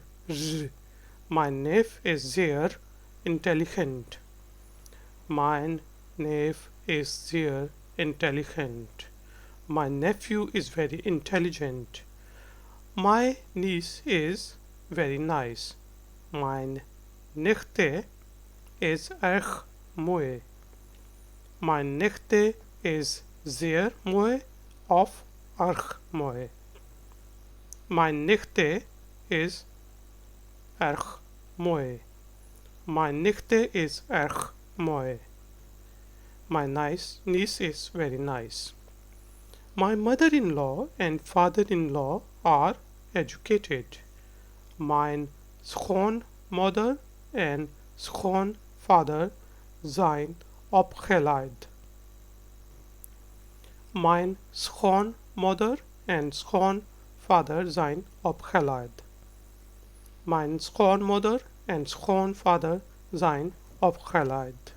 My nephew is sehr intelligent. Mein nephew is sehr intelligent. My nephew is very intelligent. My niece is very nice. Mijn nichte is erg mooi. Mijn nichte is zeer mooi of erg mooi. Mijn nichte is erg mooi. Mijn nichte is erg mooi. My niece is very nice. My mother-in-law and father-in-law are educated. Mijn schoonmoeder en schoonvader zijn opgeleid. Mijn schoonmoeder en schoonvader zijn opgeleid. Mijn schoonmoeder en schoonvader zijn opgeleid.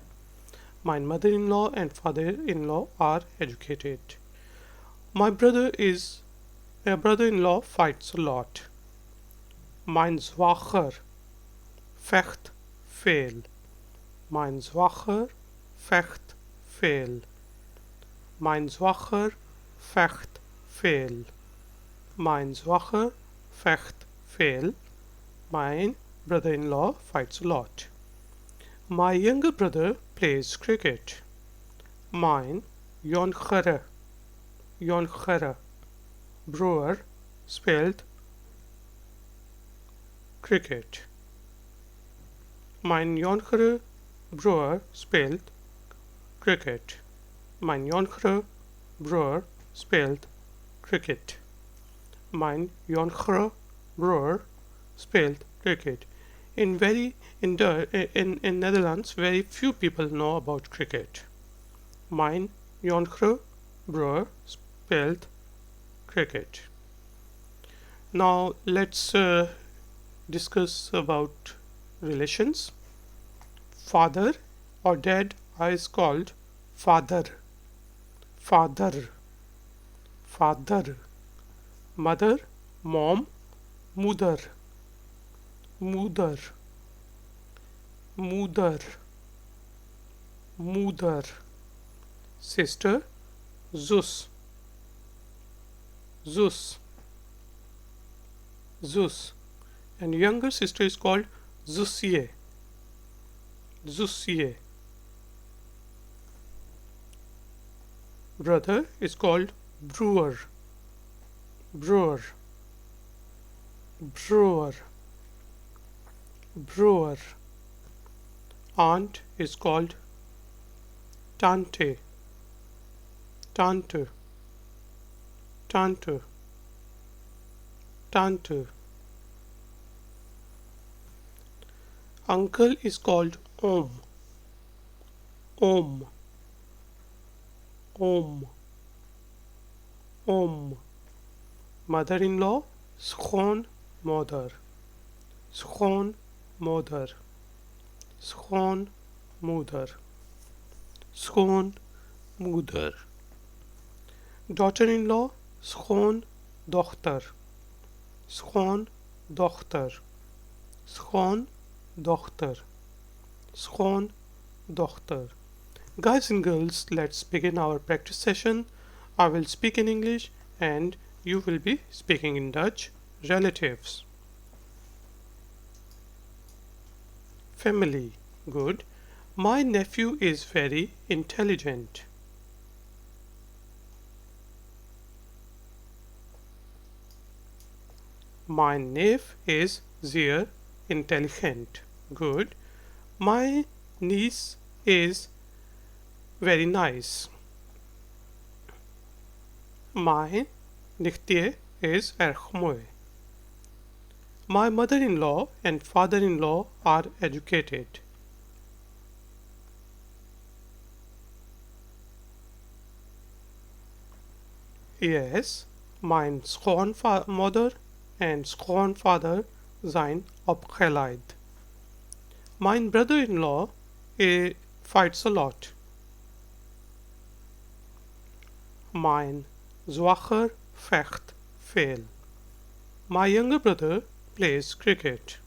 My mother-in-law and father-in-law are educated. My brother-in-law fights a lot. Mijn zwager vecht veel. Mijn zwager vecht veel. Mijn zwager vecht veel. Mijn zwager vecht veel. My brother-in-law fights a lot. My younger brother plays cricket. Mijn jongere broer speelt cricket. Mijn jongere broer speelt cricket. Mijn jongere broer speelt cricket. Mijn jongere broer speelt cricket. In Netherlands, very few people know about cricket. Mijn jongere broer speelt cricket. Now let's discuss about relations. Father or dad is called father. Father. Father. Mother, mom, moeder. Moeder. Moeder. Moeder. Sister, zus. Zus. Zus. And younger sister is called zusje. Zusje. Brother is called broer. Broer. Broer. Broer. Aunt is called tante. Tante. Tante. Tante. Uncle is called oom. Oom. Oom. Oom. Mother-in-law, schoonmoeder. Schoonmoeder. Schoonmoeder. moeder. Schoonmoeder. Daughter-in-law, schoondochter. Schoondochter. Schoondochter. Schoondochter. Guys and girls, let's begin our practice session. I will speak in English and you will be speaking in Dutch. Relatives. Family. Good. My nephew is very intelligent. My nephew is sehr intelligent. Good. My niece is very nice. Mijn nichtje is erg mooi. My mother-in-law and father-in-law are educated. Yes, mijn schoonmoeder and schoonvader zijn opgeleid. My brother-in-law fights a lot. Mijn zwager vecht veel. My younger brother plays cricket.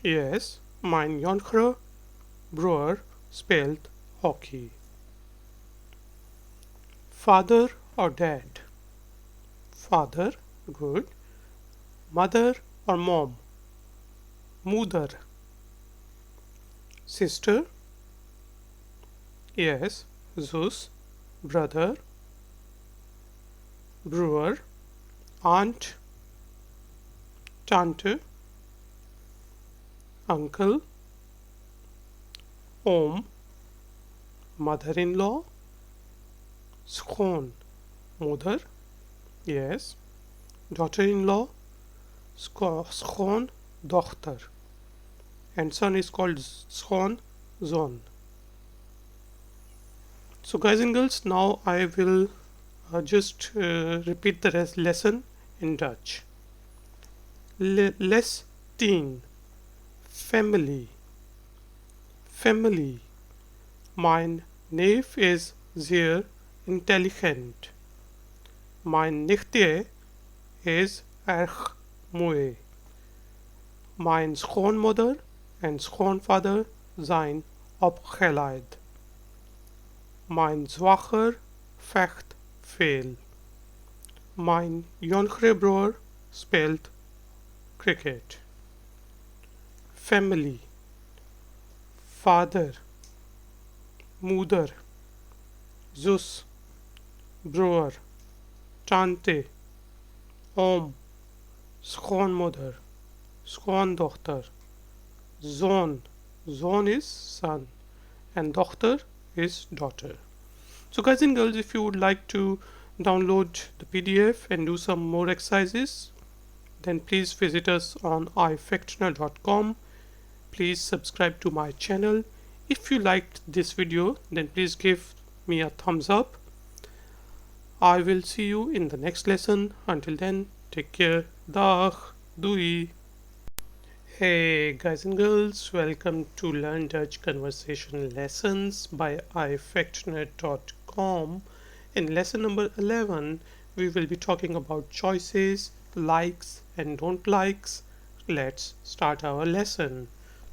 Yes, mijn jongere broer speelt hockey. Father or dad? Father, good. Mother or mom? Moeder. Sister? Yes, zus, brother, broer, aunt, tante, uncle, oom, mother-in-law, schoonmoeder, yes, daughter-in-law, schoondochter, and son is called schoonzoon. So guys and girls, now I will just repeat the lesson in Dutch. Les 10. Family. Family. Mijn neef is zeer intelligent. Mijn nichtje is erg mooi. Mijn schoonmoeder en schoonvader zijn opgeleid. Mijn zwager vecht veel. Mijn jongere broer speelt cricket. Family. Vader, moeder, zus, broer, tante, oom, schoonmoeder, schoondochter, zoon. Zoon is son and dochter is daughter. So guys and girls, if you would like to download the PDF and do some more exercises, then please visit us on ifactioner.com. Please subscribe to my channel. If you liked this video, then please give me a thumbs up. I will see you in the next lesson. Until then, take care. Dag. Doei. Hey guys and girls, welcome to Learn Dutch Conversation Lessons by ifactioner.com. In lesson number 11, we will be talking about choices, likes and don't likes. Let's start our lesson.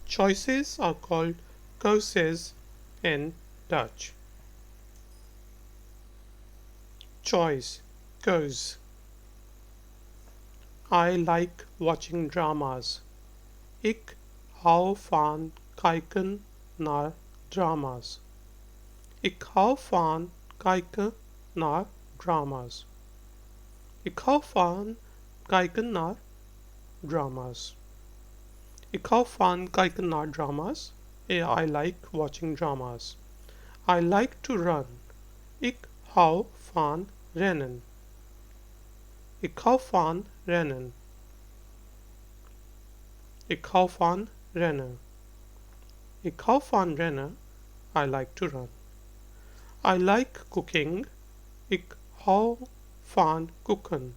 Choices are called keuzes in Dutch. Choice, keus. I like watching dramas. Ik hou van kijken naar drama's. Ik hou van kijken naar drama's. Ik hou van kijken naar drama's. Ik hou van kijken naar drama's. Yeah, I like watching dramas. I like to run. Ik hou van rennen. Ik hou van rennen. Ik hou van rennen. Ik hou van rennen. I like to run. I like cooking. Ik hou van koken.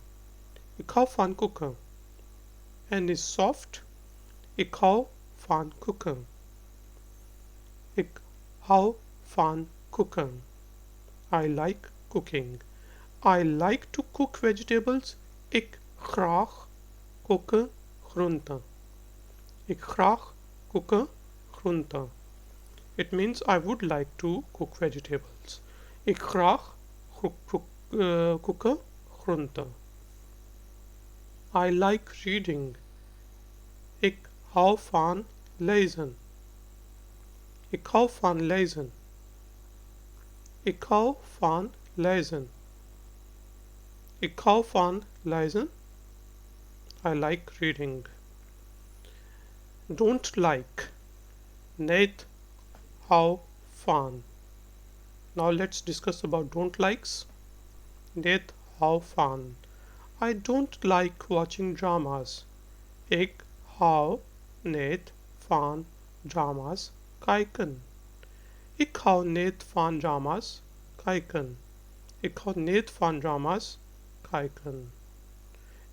Ik hou van koken. And is soft. Ik hou van koken. Ik hou van koken. I like cooking. I like to cook vegetables. Ik graag koken groenten. Ik graag koken groenten. It means I would like to cook vegetables. Ik graag koken groenten. I like reading. Ik hou van lezen. Ik hou van lezen. Ik hou van lezen. Ik hou van lezen. I like reading. Don't like. Niet hou van. Now let's discuss about don't likes. Niet hou van. I don't like watching dramas. Ik hou niet van drama's kijken. Ik hou niet van drama's kijken. Ik hou niet van drama's kijken.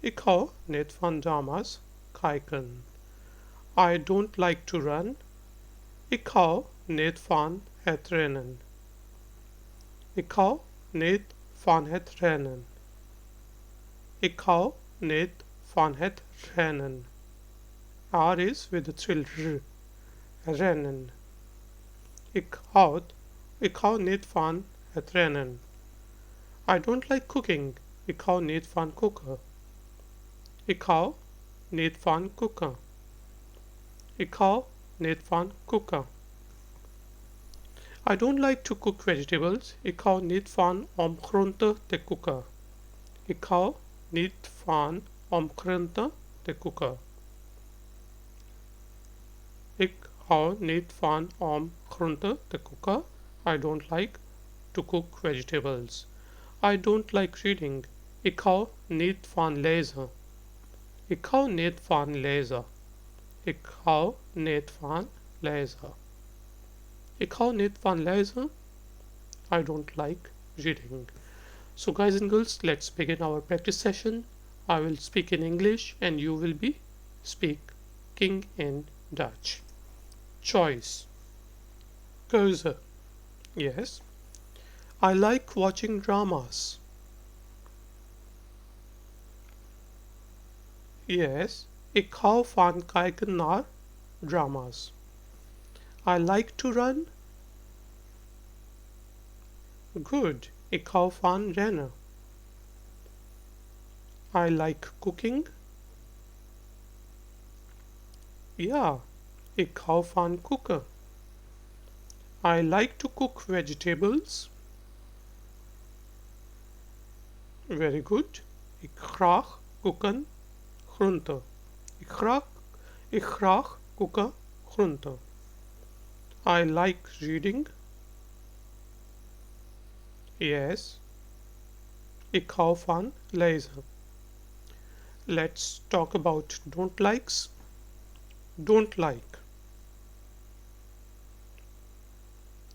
Ik hou niet van drama's kijken. I don't like to run. Ik hou niet van het rennen. Ik hou niet van het rennen. Ik hou niet van het rennen. R is with the trill R. Rennen. Ik hou niet van het rennen. I don't like cooking. Ik hou niet van koken. Ik hou niet van koken. Ik hou niet van koken. I don't like to cook vegetables. Ik hou niet van om groenten te koken. Ik hou niet van om groenten te koken. Ik hou niet van om groenten te koken. I don't like to cook vegetables. I don't like reading. Ik hou niet van lezen. Ik hou niet van lezen. Ik hou niet van lezen. Ik hou niet van lezen. I don't like reading. So guys and girls, let's begin our practice session. I will speak in English and you will be speaking in Dutch. Choice. Keuze. Yes. I like watching dramas. Yes. Ik hou van kijken naar drama's. I like to run. Good. Ik hou van rennen. I like cooking. Ja, ik hou van koken. I like to cook vegetables. Very good. Ik graag koken groenten. Ik graag koken groenten. I like reading. Yes. Ik hou van lezen. Let's talk about don't likes. Don't like.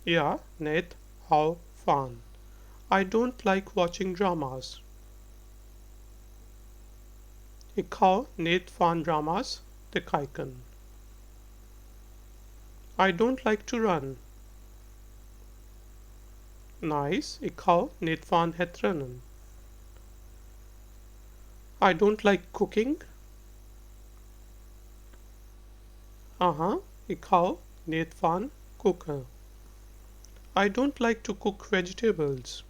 Ja, niet hou van. I don't like watching dramas. Ik hou niet van drama's te kijken. I don't like to run. Nice. Ik hou niet van het rennen. I don't like cooking. Aha. Ik hou niet van koken. I don't like to cook vegetables.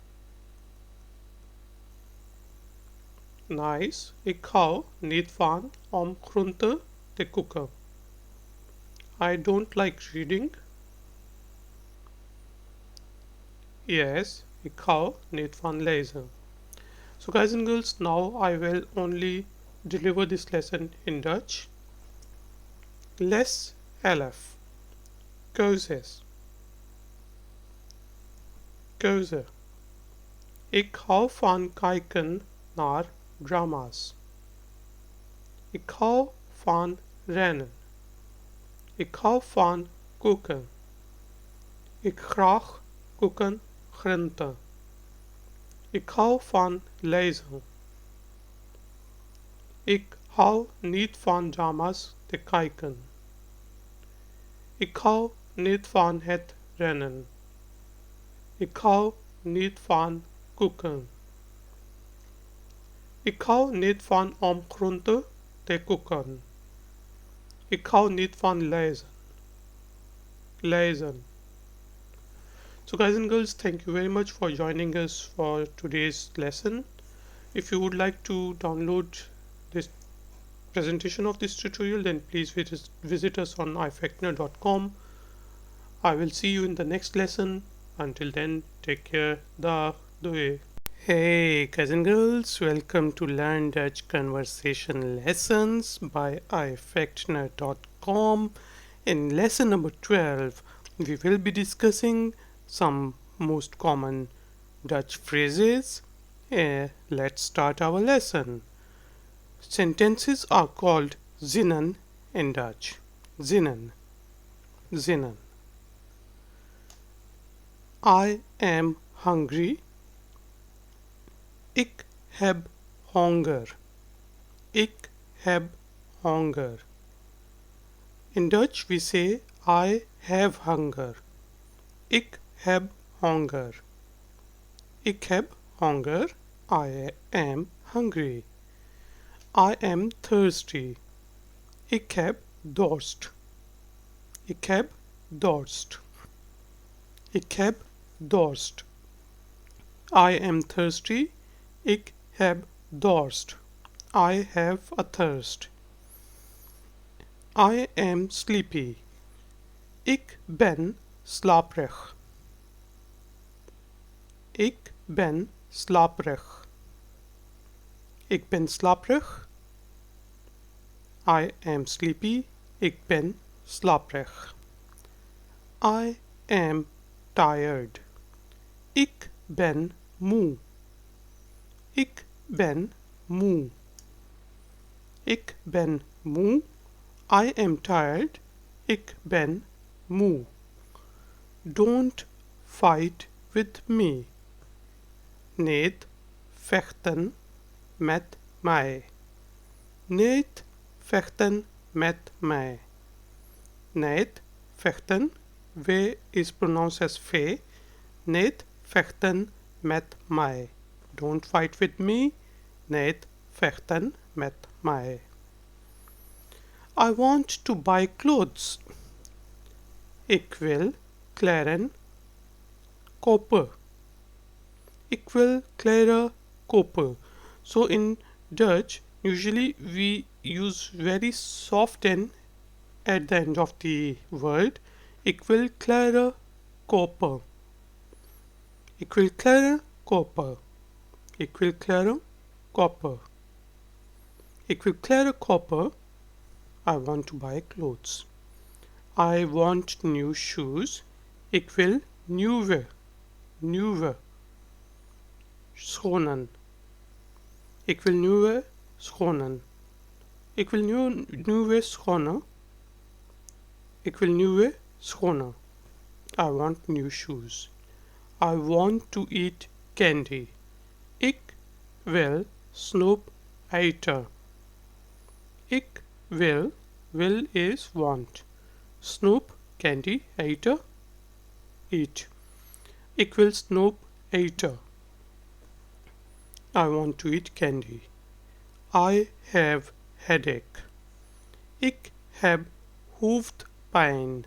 Nice. Ik hou niet van om groenten te koken. I don't like reading. Yes. Ik hou niet van lezen. So guys and girls, now I will only deliver this lesson in Dutch. Les 11. Keuzes. Keuze. Ik hou van kijken naar drama's. Ik hou van rennen. Ik hou van koken. Ik graag koken groenten. Ik hou van lezen. Ik hou niet van dames te kijken. Ik hou niet van het rennen. Ik hou niet van koeken. Ik hou niet van om groenten te koken. Ik hou niet van lezen. Lezen. So guys and girls, thank you very much for joining us for today's lesson. If you would like to download this presentation of this tutorial, then please visit us on ifactner.com. I will see you in the next lesson. Until then, take care. Dag doei. Hey guys and girls, welcome to Learn Dutch Conversation Lessons by ifactner.com. In lesson number 12, we will be discussing some most common Dutch phrases. Let's start our lesson. Sentences are called zinnen in Dutch. Zinnen. Zinnen. I am hungry. Ik heb honger. Ik heb honger. In Dutch we say I have hunger. Ik heb honger. Ik heb honger. I am hungry. I am thirsty. Ik heb dorst. Ik heb dorst. Ik heb dorst. I am thirsty. Ik heb dorst. I have a thirst. I am sleepy. Ik ben slaperig. Ik ben slaperig. Ik ben slaperig. I am sleepy. Ik ben slaperig. I am tired. Ik ben moe. Ik ben moe. Ik ben moe. I am tired. Ik ben moe. Don't fight with me. Niet vechten met mij. Niet vechten met mij. Niet vechten. W is pronounced as V. Niet vechten met mij. Don't fight with me. Niet vechten met mij. I want to buy clothes. Ik wil kleren kopen. Ik wil kleren kopen. So in Dutch, usually we use very soft N at the end of the word. Ik wil kleren kopen. Ik wil kleren kopen. Ik wil kleren kopen. Ik wil kleren kopen. I want to buy clothes. I want new shoes. Ik wil nieuwe schoenen. Ik wil nieuwe schoenen. Ik wil nieuwe schoenen. Ik wil nieuwe schoenen. I want new shoes. I want to eat candy. Ik wil snoep eten. Ik wil is want. Snoep, candy, eten, eat. Ik wil snoep eten. I want to eat candy. I have headache. Ik heb hoofdpijn.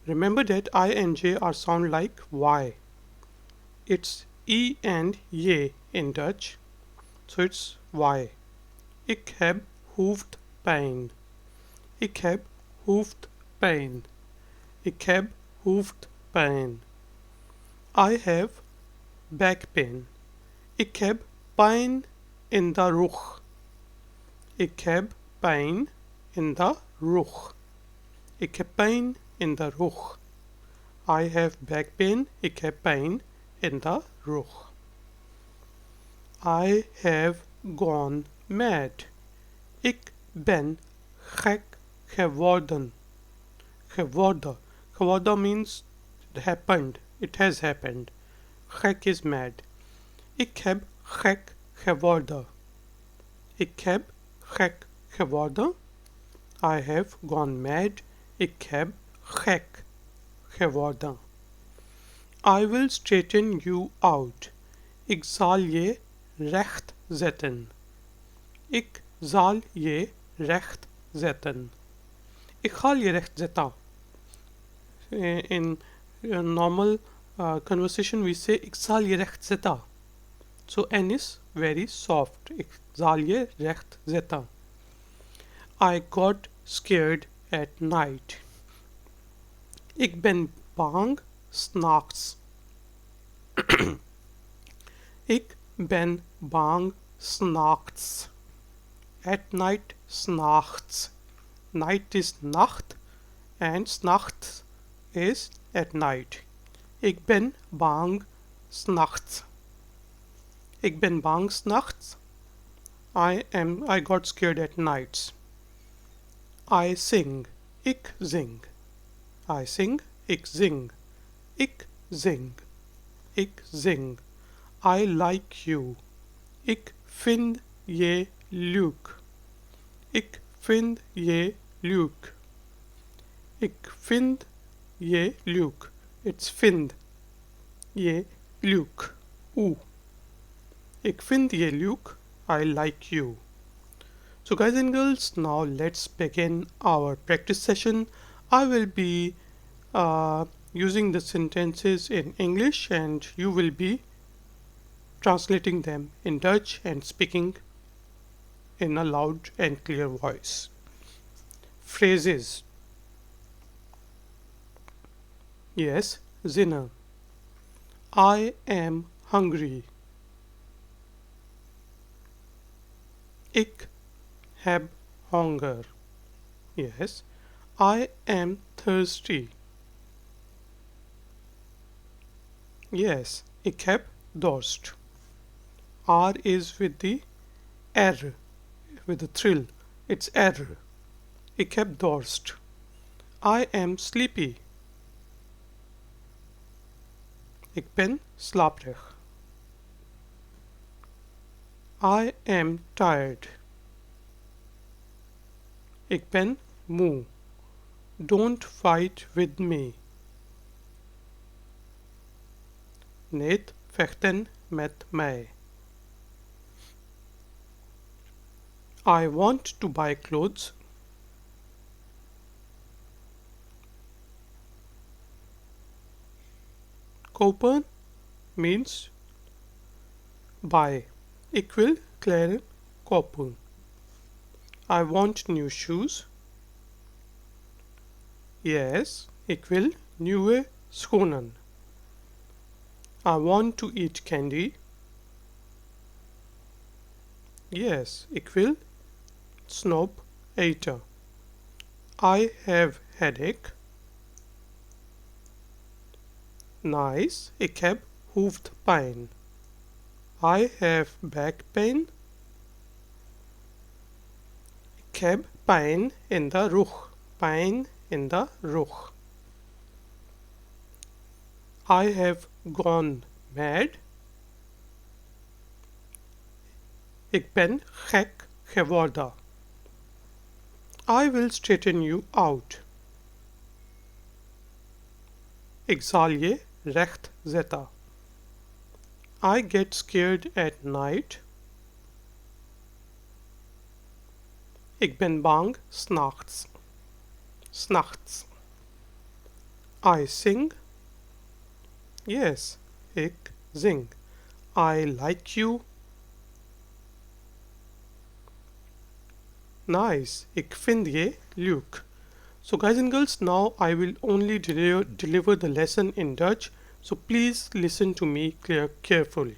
Remember that I and J are sound like Y. It's E and J in Dutch. So it's Y. Ik heb hoofdpijn. Ik heb hoofdpijn. Ik heb hoofdpijn. I have back pain. Ik heb pijn in de rug. Ik heb pijn in de rug. Ik heb pijn in de rug. I have back pain. Ik heb pijn in de rug. I have gone mad. Ik ben gek geworden. Geworden means happened. It has happened. Gek is mad. Ik heb gek geworden. Ik heb gek geworden. I have gone mad. Ik heb gek geworden. I will straighten you out. Ik zal je recht zetten. Ik zal je recht zetten. Ik ga je recht zetten. In a normal conversation we say ik zal je recht zetten. So N is very soft. Ik zal je recht zetten. I got scared at night. Ik ben bang 's nachts. Ik ben bang 's nachts. At night, 's nachts. Night is nacht and 's nachts is at night. Ik ben bang 's nachts. Ik ben bang 's nachts. I got scared at nights. I sing. Ik zing. I sing. Ik zing. Ik zing. Ik zing. I like you. Ik vind je leuk. Ik vind je leuk. Ik vind je leuk. It's vind je leuk. Oeh. Ik vind je leuk. I like you. So guys and girls, now let's begin our practice session. I will be using the sentences in English and you will be translating them in Dutch and speaking in a loud and clear voice. Phrases. Yes, zinnen. I am hungry. Ik heb honger. Yes, I am thirsty. Yes, ik heb dorst. R is with the R, with the thrill. It's R. Ik heb dorst. I am sleepy. Ik ben slaperig. I am tired. Ik ben moe. Don't fight with me. Niet vechten met mij. I want to buy clothes. Kopen means buy. Ik wil kleren kopen. I want new shoes. Yes, ik wil nieuwe schoenen. I want to eat candy. Yes, ik wil snoep eten. I have headache. Nice, ik heb hoofdpijn. I have back pain. Ik heb pijn in de rug. Pijn in de rug. I have gone mad. Ik ben gek geworden. I will straighten you out. Ik zal je recht zetten. I get scared at night. Ik ben bang 's nachts. 's nachts. I sing. Yes, ik zing. I like you. Nice, ik vind je leuk. So guys and girls, now I will only deliver the lesson in Dutch. So please listen to me carefully.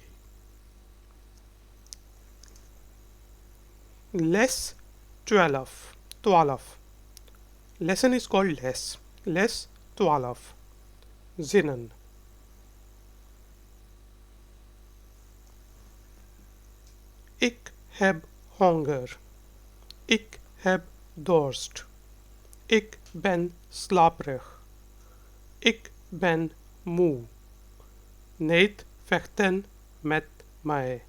Les 12. 12. Lesson is called les. Les 12. Zinnen. Ik heb honger. Ik heb dorst. Ik ben slaperig. Ik ben moe. Niet vechten met mij.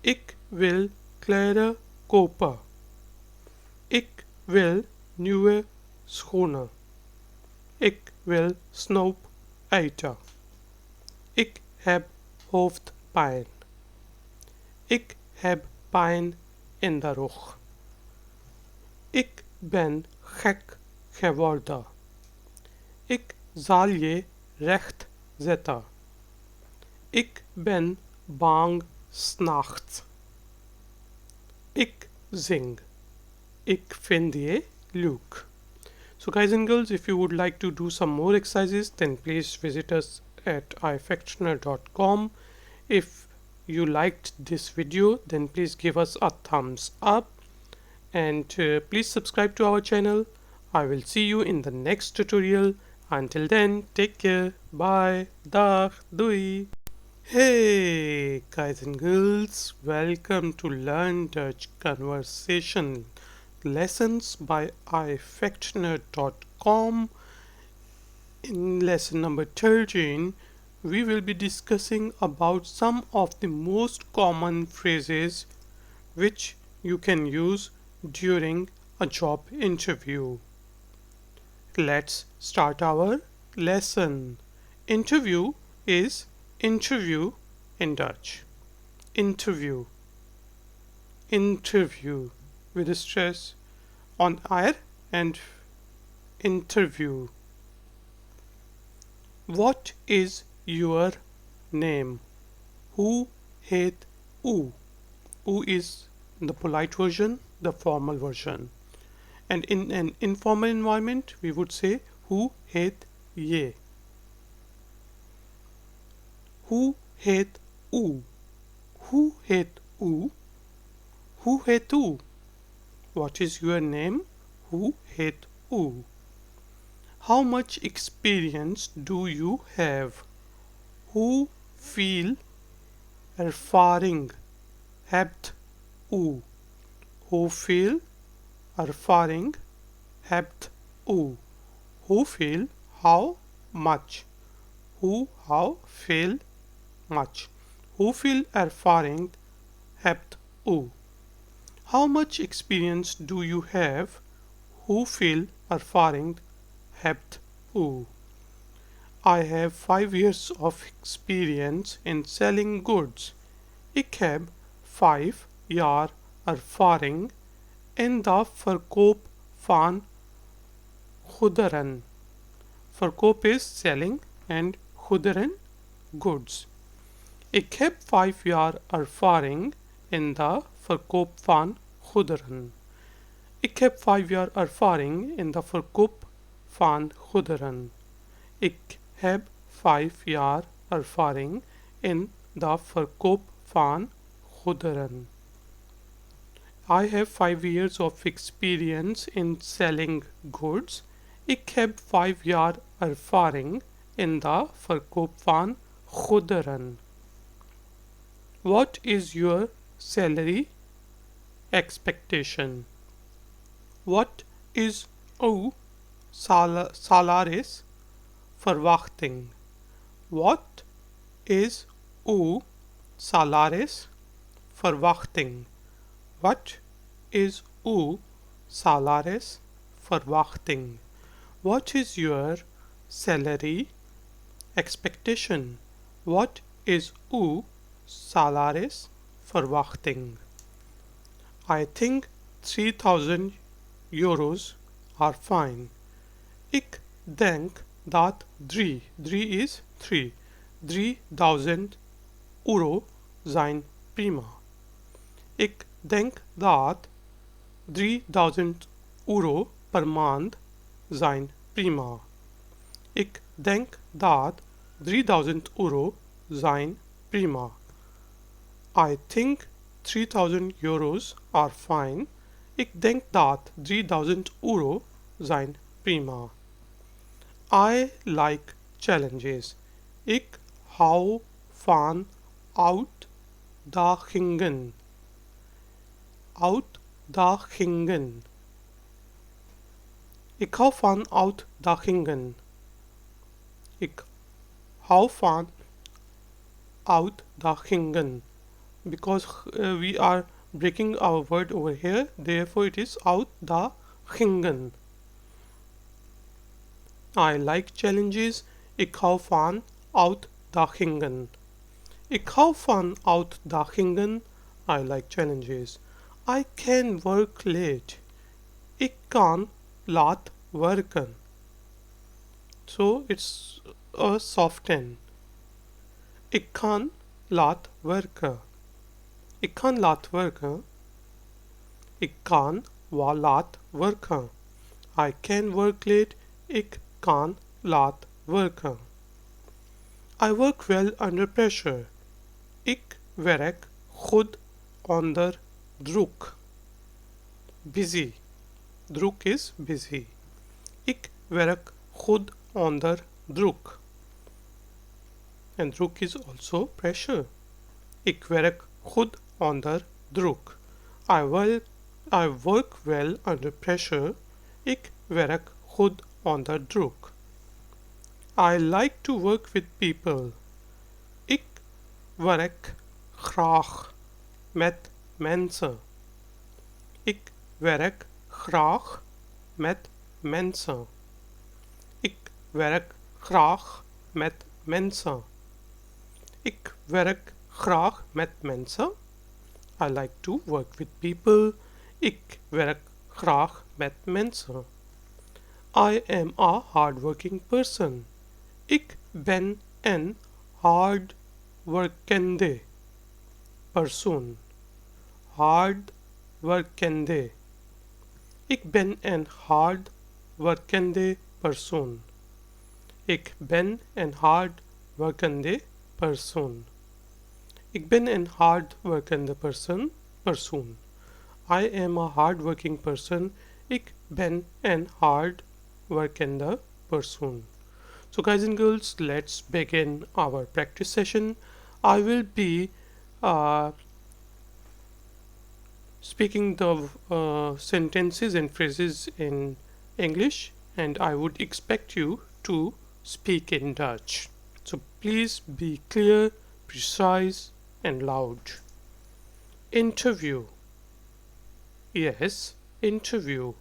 Ik wil kleren kopen. Ik wil nieuwe schoenen. Ik wil snoep eten. Ik heb hoofdpijn. Ik heb pijn in de rug. Ik ben gek geworden. Ik zal je recht zetten. Ik ben bang 's nachts. Ik zing. Ik vind je leuk. So guys and girls, if you would like to do some more exercises, then please visit us at ifectioner.com. If you liked this video, then please give us a thumbs up and please subscribe to our channel. I will see you in the next tutorial. Until then, take care. Bye. Dag. Doei. Hey guys and girls, welcome to Learn Dutch Conversation Lessons by ifectioner.com. In lesson number 13, we will be discussing about some of the most common phrases which you can use during a job interview. Let's start our lesson. Interview is interview in Dutch. Interview. Interview with a stress on R and interview. What is your name? Hoe heet u? U is the polite version, the formal version. And in an informal environment, we would say hoe heet je? Hoe heet u? Hoe heet u? Hoe heet u? What is your name? Hoe heet u? How much experience do you have? Hoeveel ervaring hebt u? Hoeveel ervaring hebt u? Hoeveel, how much? How veel much? Hoeveel ervaring hebt u? How much experience do you have? Hoeveel ervaring hebt u? I have 5 years of experience in selling goods. Ik heb 5 jaar ervaring in de verkoop van goederen. Verkoop is selling and goederen goods. Ik heb 5 jaar ervaring in de verkoop van goederen. Ik heb 5 jaar ervaring in de verkoop van goederen. Ik heb 5 jaar ervaring in de verkoop van goederen. I have 5 years of experience in selling goods. Ik heb 5 jaar ervaring in de verkoop van goederen. What is your salary expectation? What is uw salaris verwachting? What is uw salaris verwachting? What is uw salaris verwachting? What is your salary expectation? What is uw salaris verwachting? I think 3000 euros are fine. Ik denk dat 3 is 3. 3000 euro zijn prima. Ik denk dat 3000 euro per maand zijn prima. Ik denk dat 3000 euro zijn prima. I think 3000 euros are fine. Ik denk dat 3000 euro zijn prima. I like challenges. Ik hou van uitdagingen. Uitdagingen. Ik hou van uitdagingen. Ik hou van uitdagingen. Because we are breaking our word over here. Therefore, it is uitdagingen. I like challenges. Ik hou van uitdagingen. Ik hou van uitdagingen. I like challenges. I can work late. Ik kan laat werken. So it's a soft N. Ik kan laat werken. Ik kan laat werken. Ik kan laat werken. I can work late. Ik kan laat werken. I work well under pressure. Ik werk goed onder druk. Busy. Druk is busy. Ik werk goed onder druk. And druk is also pressure. Ik werk goed onder druk. I work well under pressure. Ik werk goed onder druk. I like to work with people. Ik werk graag met mensen. Ik werk graag met mensen. Ik werk graag met mensen. Ik werk graag met mensen. I like to work with people. Ik werk graag met mensen. I am a hardworking person. Ik ben een hardwerkende persoon. Hardwerkende. Ik ben een hardwerkende persoon. Ik ben een hardwerkende persoon. Ik ben een hardwerkende persoon. I am a hardworking person. Ik ben een hardwerkende persoon. So guys and girls, let's begin our practice session. I will be speaking the sentences and phrases in English, and I would expect you to speak in Dutch. So please be clear, precise, and loud. Interview. Yes, interview.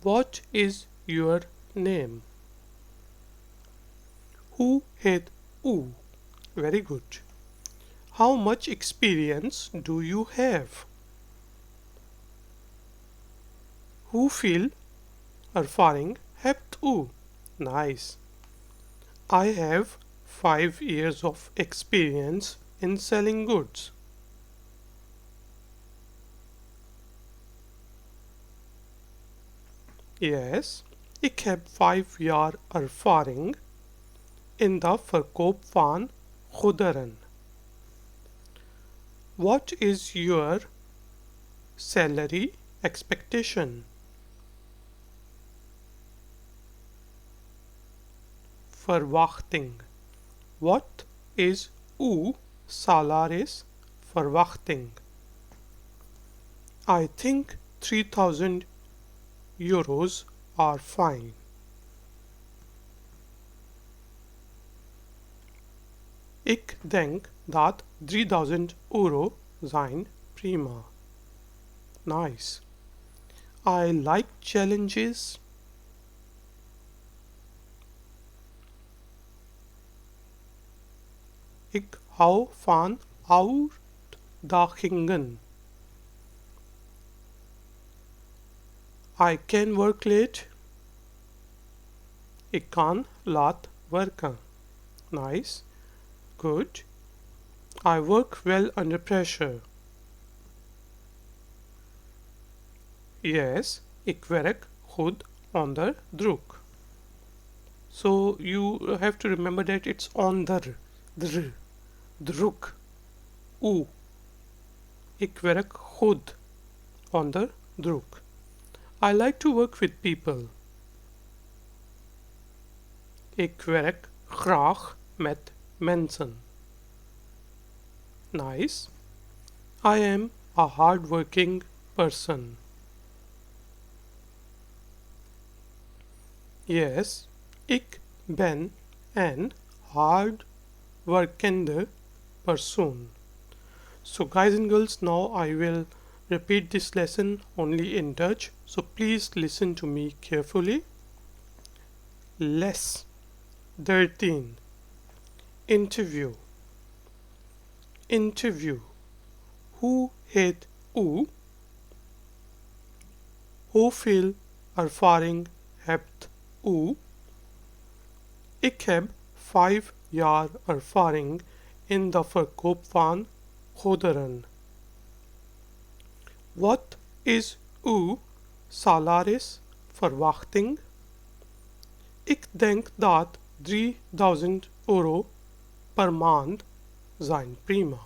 What is your name? Hoe heet u? Very good. How much experience do you have? Hoeveel ervaring hebt u? Nice. I have 5 years of experience in selling goods. Yes, ik heb 5 jaar ervaring in de verkoop van goederen. What is your salary expectation? Verwachting. What is uw salaris verwachting? I think 3,000 euros are fine. Ik denk dat 3000 euro zijn prima. Nice. I like challenges. Ik hou van uitdagingen. I can work late. Ik kan laat werken. Nice. Good. I work well under pressure. Yes, ik werk goed onder druk. So you have to remember that it's onder. Druk. U. Ik werk goed onder druk. I like to work with people. Ik werk graag met mensen. Nice. I am a hardworking person. Yes, ik ben een hardwerkende persoon. So guys and girls, now I will repeat this lesson only in Dutch, so please listen to me carefully. Les 13. Interview. Interview. Hoe heet u? Hoeveel ervaring hebt u? Ik heb 5 jaar ervaring in de verkoop van goederen. Wat is uw salarisverwachting? Ik denk dat €3000 per maand zijn prima.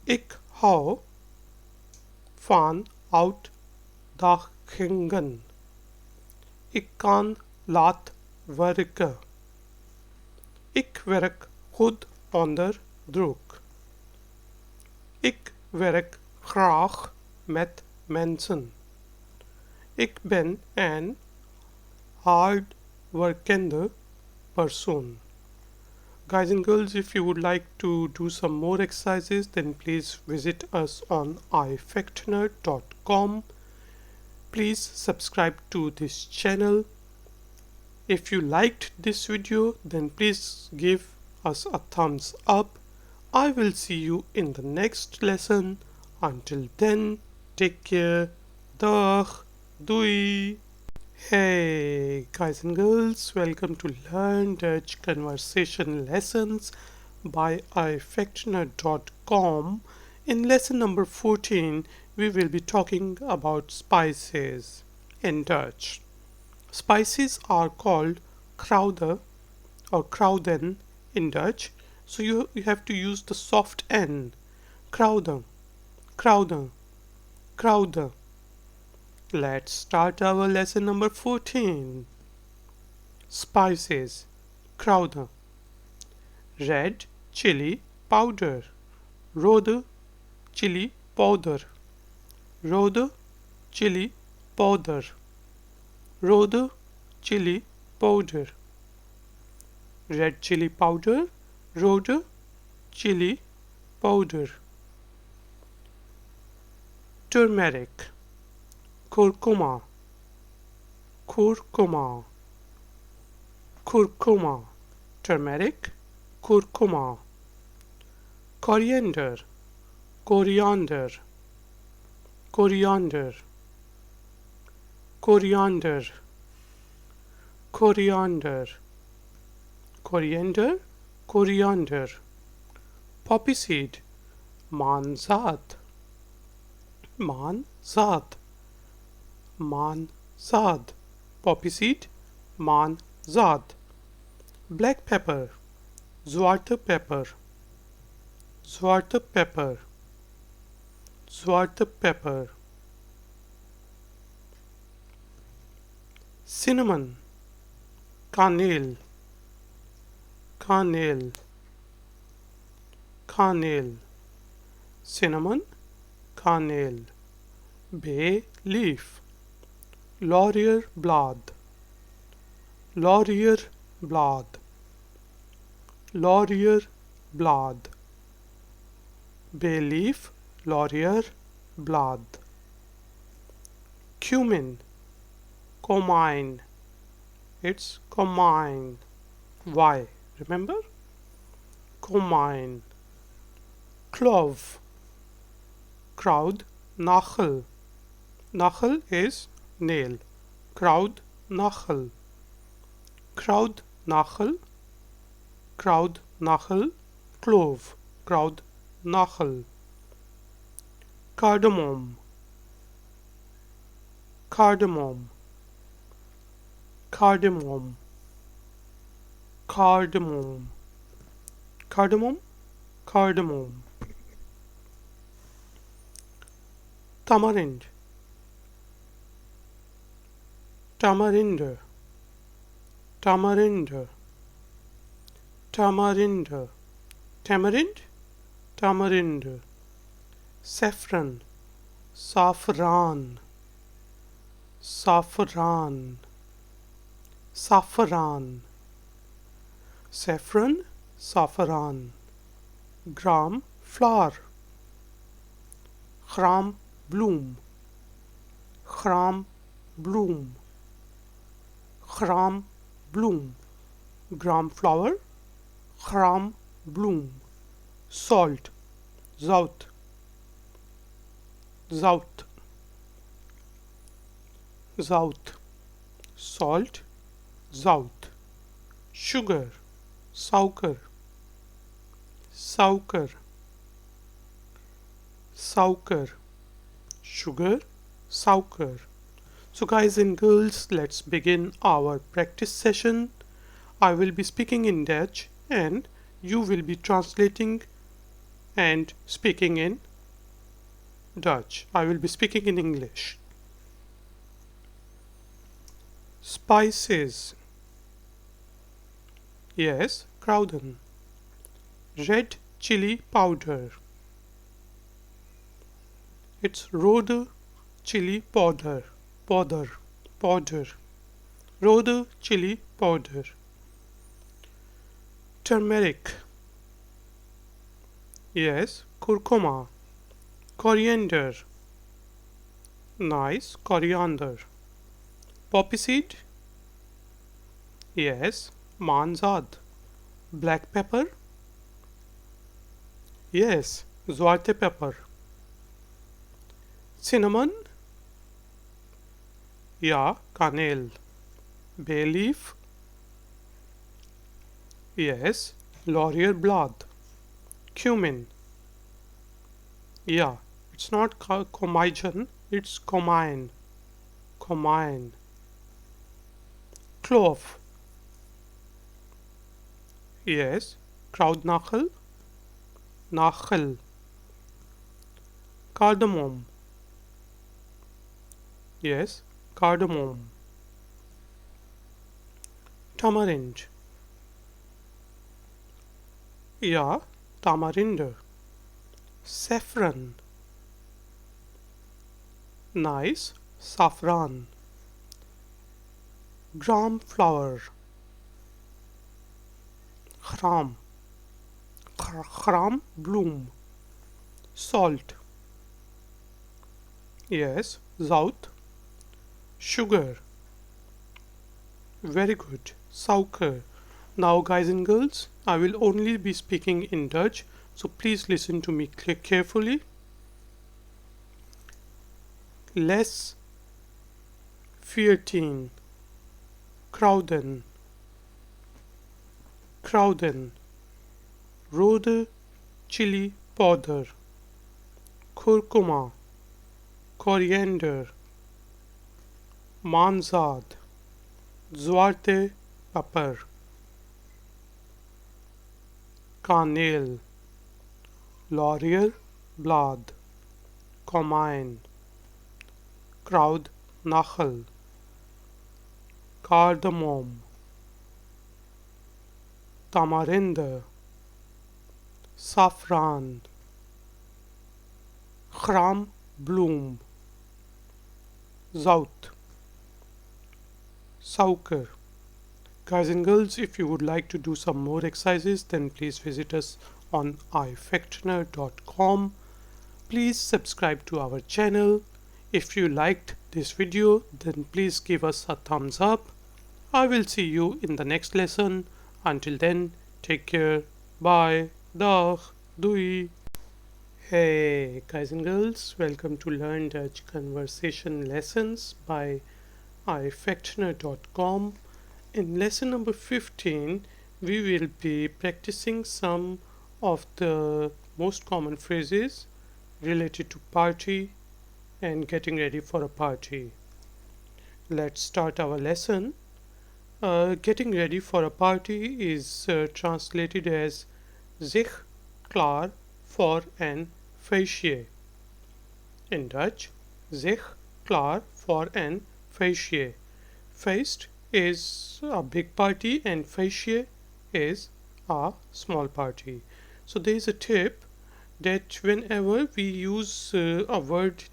Ik hou van uitdagingen. Ik kan laat werken. Ik werk goed onder druk. Ik werk graag met mensen. Ik ben een hardwerkende persoon. Guys and girls, if you would like to do some more exercises, then please visit us on ifactner.com. Please subscribe to this channel. If you liked this video, then please give us a thumbs up. I will see you in the next lesson. Until then, take care. Dag. Doei. Hey guys and girls, welcome to Learn Dutch Conversation Lessons by ifactner.com. In lesson number 14, we will be talking about spices in Dutch. Spices are called kruiden or kruiden in Dutch, so you have to use the soft N. Kruiden, kruiden, kruiden. Let's start our lesson number 14. Spices, kruiden. Red chili powder, rode chili powder, rode chili powder, rode chili powder. Red chili powder, rode chili powder. Turmeric, curcuma, curcuma, curcuma. Turmeric, curcuma. Coriander, coriander, coriander, coriander, coriander, coriander, coriander. Poppy seed, maanzaad, maanzaad, maanzaad. Poppy seed, maanzaad. Black pepper, zwarte pepper, zwarte pepper, zwarte pepper. Cinnamon, kaneel, kaneel, kaneel. Cinnamon, kaneel. Bay leaf, laurier blad, laurier blad, laurier blad. Bay leaf, laurier blad. Cumin, comine. It's comine. Why? Remember? Comine. Clove, crowd, nagel. Nagel is nail. Crowd, nagel. Crowd, nagel. Crowd, nagel. Clove, crowd, nagel. Cardamom, cardamom, cardamom, cardamom, cardamom, cardamom. Tamarind, tamarind, tamarind, tamarind, tamarind, tamarind. Saffron, saffron, saffron, saffron. Saffron, saffron. Gram flower, gram bloem, gram bloem, gram bloem, gram flower, gram bloem, salt, zout, zout, zout, salt, zout, sugar, suiker, suiker, suiker, sugar, suiker. So guys and girls, let's begin our practice session. I will be speaking in Dutch and you will be translating and speaking in Dutch. I will be speaking in English. Spices. Yes, kruiden. Red chili powder. It's rode chili powder. Powder. Rode chili powder. Turmeric. Yes, curcuma. Coriander. Nice, coriander. Poppy seed. Yes, manzad. Black pepper. Yes, zwarte pepper. Cinnamon. Yeah, kaneel. Bay leaf. Yes, laurierblad. Cumin. Yeah, it's not commigen, it's comine. Comine. Clove. Yes, kruidnagel. Nagel. Cardamom. Yes, cardamom. Tamarind. Yeah, tamarind. Saffron. Nice, saffron. Gram flour. Gram. Gram bloem. Salt. Yes, zout. Sugar. Very good. Suiker. Now guys and girls, I will only be speaking in Dutch, so please listen to me carefully. Les 14. Kruiden. Kruiden. Rode chili powder. Curcuma. Coriander. Manzad. Zwarte pepper. Kaneel. Laurierblad. Comine. Kruidnagel. Cardamom. Tamarind. Saffron. Gram bloem. Zout. Suiker. Guys and girls, if you would like to do some more exercises, then please visit us on ifectioner.com. Please subscribe to our channel. If you liked this video, then please give us a thumbs up. I will see you in the next lesson. Until then, take care. Bye. Dag. Doei. Hey guys and girls, welcome to Learn Dutch Conversation Lessons by ifectioner.com. In lesson number 15, we will be practicing some of the most common phrases related to party and getting ready for a party. Let's start our lesson. Getting ready for a party is translated as zich klaar voor een feestje. In Dutch, zich klaar voor een feestje. Feest is a big party and feestje is a small party. So there is a tip that whenever we use a word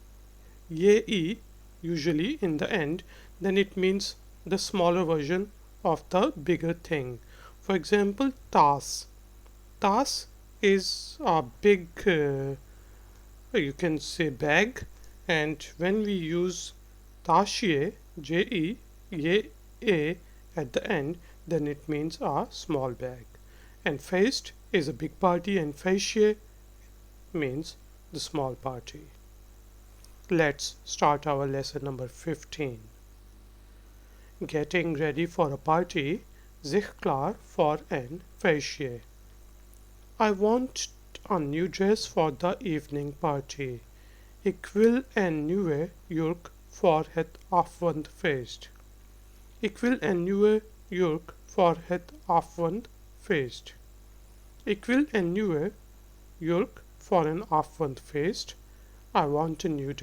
ye usually in the end, then it means the smaller version of the bigger thing. For example, tas. Tas is a big, you can say bag, and when we use tasje, J-E-A at the end, then it means a small bag. And feest is a big party, and feestje means the small party. Let's start our lesson number 15. Getting ready for a party, zich klaar voor een feestje. I want a new dress for the evening party. Ik wil een nieuwe jurk voor het avondfeest. Ik wil een nieuwe jurk voor het avondfeest. Ik wil een nieuwe jurk voor een avondfeest. I want a new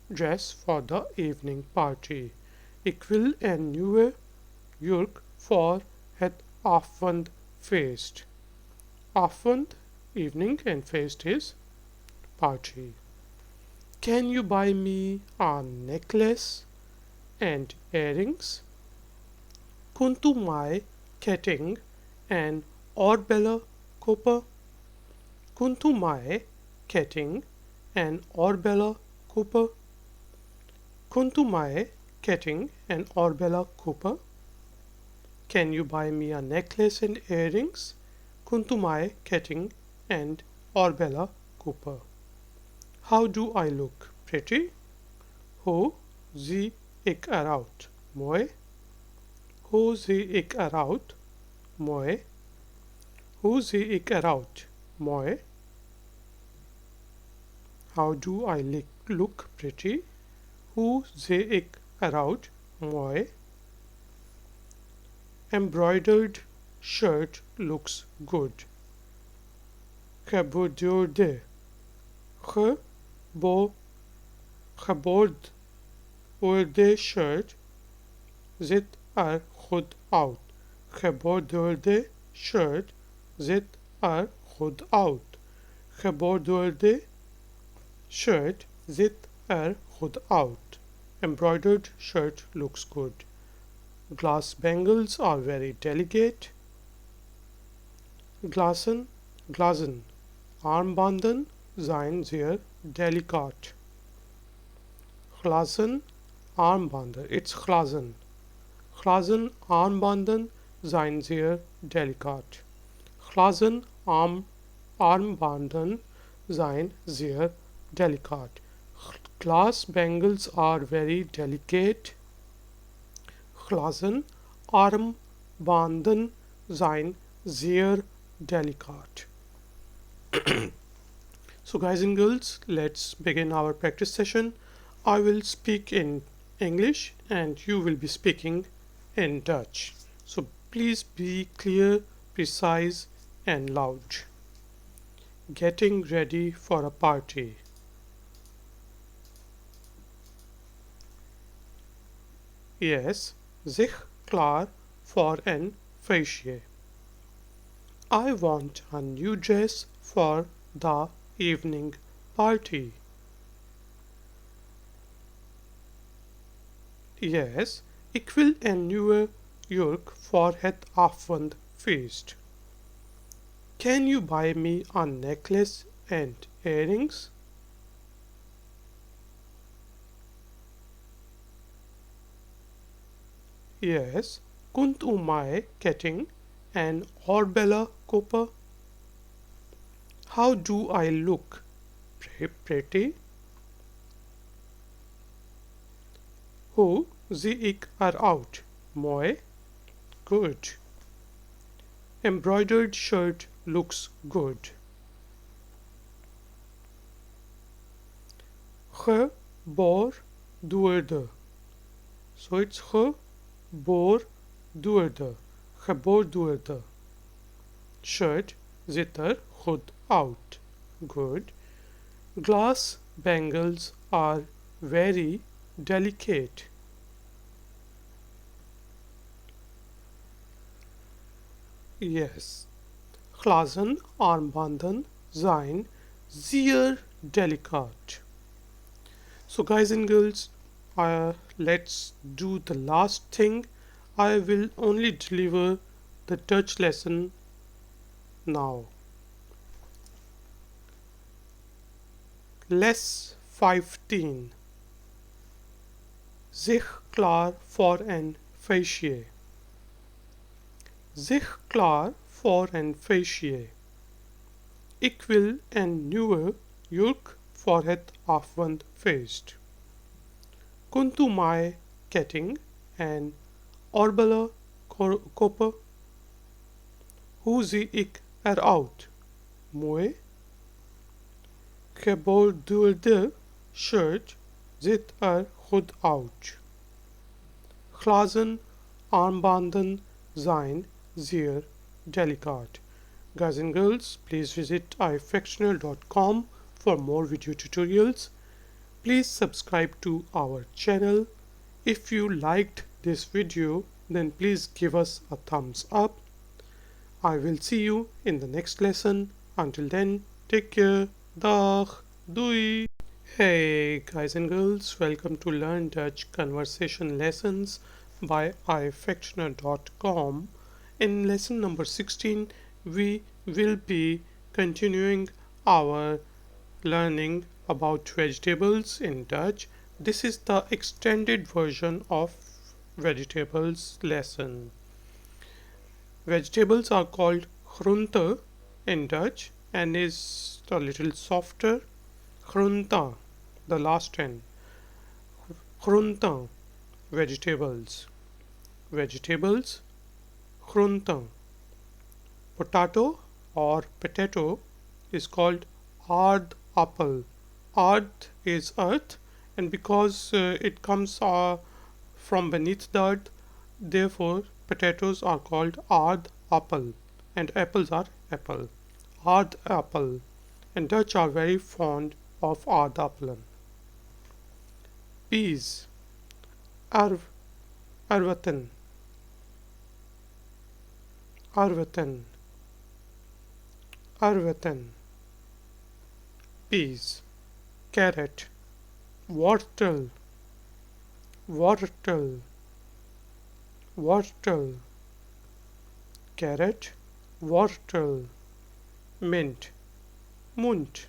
dress for the evening party. Ik wil een nieuwe jurk voor het avondfeest. Avond, evening, and feest is party. Can you buy me a necklace and earrings? Kunt u mij ketting en oorbellen kopen? Kunt u mij ketting en oorbellen kopen? Kunt u mij ketting en oorbellen kopen? Can you buy me a necklace and earrings? Kunt u mij ketting en oorbellen kopen? How do I look? Pretty? Hoe zie ik eruit? Mooi? Hoe zie ik eruit? Mooi? Hoe zie ik eruit? Mooi? How do I look pretty? Hoe zie ik eruit? Mooi? Embroidered shirt looks good. Geborduurde. Geborduurde shirt ziet er goed uit. Geborduurde shirt ziet er goed uit. Geborduurde shirt ziet er goed uit. Embroidered shirt looks good. Glass bangles are very delicate. Glazen armbanden zijn zeer delicaat. Glazen armbanden, it's glazen. Glazen armbanden zijn zeer delicaat. Glazen armbanden zijn zeer delicaat. Glass bangles are very delicate. Glazen armbanden zijn zeer delicaat. So guys and girls, let's begin our practice session. I will speak in English and you will be speaking in Dutch. So please be clear, precise and loud. Getting ready for a party. Yes, zich klaar voor een feestje. I want a new dress for the evening party. Yes, ik wil een nieuwe jurk voor het avondfeest. Can you buy me a necklace and earrings? Yes, kunt u mij ketting en oorbellen kopen? How do I look? Pretty? Hoe zie ik eruit? Mooi? Good. Embroidered shirt looks good. Geborduurde. So it's geborduurde. Geborduurde. Shirt ziet er goed uit. Good. Glass bangles are very delicate. Yes. Glazen armbanden zijn zeer delicaat. So guys and girls, let's do the last thing. I will only deliver the Dutch lesson now. Les 15. Zich klaar voor een feestje. Zich klaar voor een feestje. Ik wil een nieuwe jurk voor het avondfeest. Kunt u mij ketting en oorbellen kopen? Hoe zie ik eruit? Mooi. Geborduurde shirt ziet er goed uit. Glazen armbanden zijn zeer delicaat. Guys and girls, please visit ifactional.com for more video tutorials. Please subscribe to our channel. If you liked this video, then please give us a thumbs up. I will see you in the next lesson. Until then, take care. Dag. Doei. Hey guys and girls, welcome to Learn Dutch Conversation Lessons by ifactional.com. In lesson number 16, we will be continuing our learning about vegetables in Dutch. This is the extended version of vegetables lesson. Vegetables are called groente in Dutch and is a little softer. Groente, the last end. Groente, vegetables. Vegetables, groente. Potato or potato is called aardappel. Aard is earth, and because it comes from beneath the earth, therefore potatoes are called aardappel, and apples are apple. Aardappel, and Dutch are very fond of aardappelen. Peas, arweten, arweten, arweten. Peas, carrot, wortel, wortel, wortel. Carrot, wortel. Mint, munt,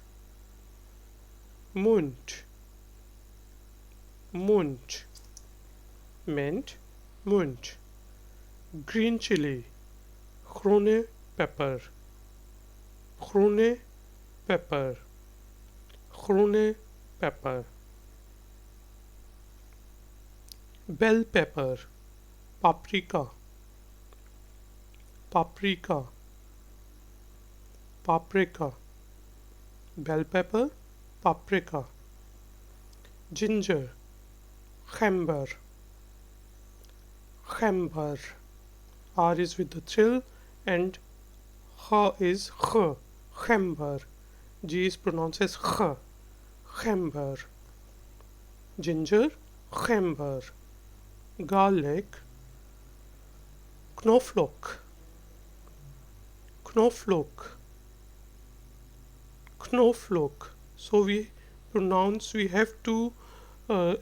munt, munt. Mint, munt. Green chili, groene pepper, groene pepper, groene pepper. Bell pepper, paprika, paprika, paprika. Bell pepper, paprika. Ginger, gember, gember. R is with the trill and H is H, gember. G is pronounced as H, gember. Ginger, gember. Garlic, knoflook, knoflook, knoflook. So we have to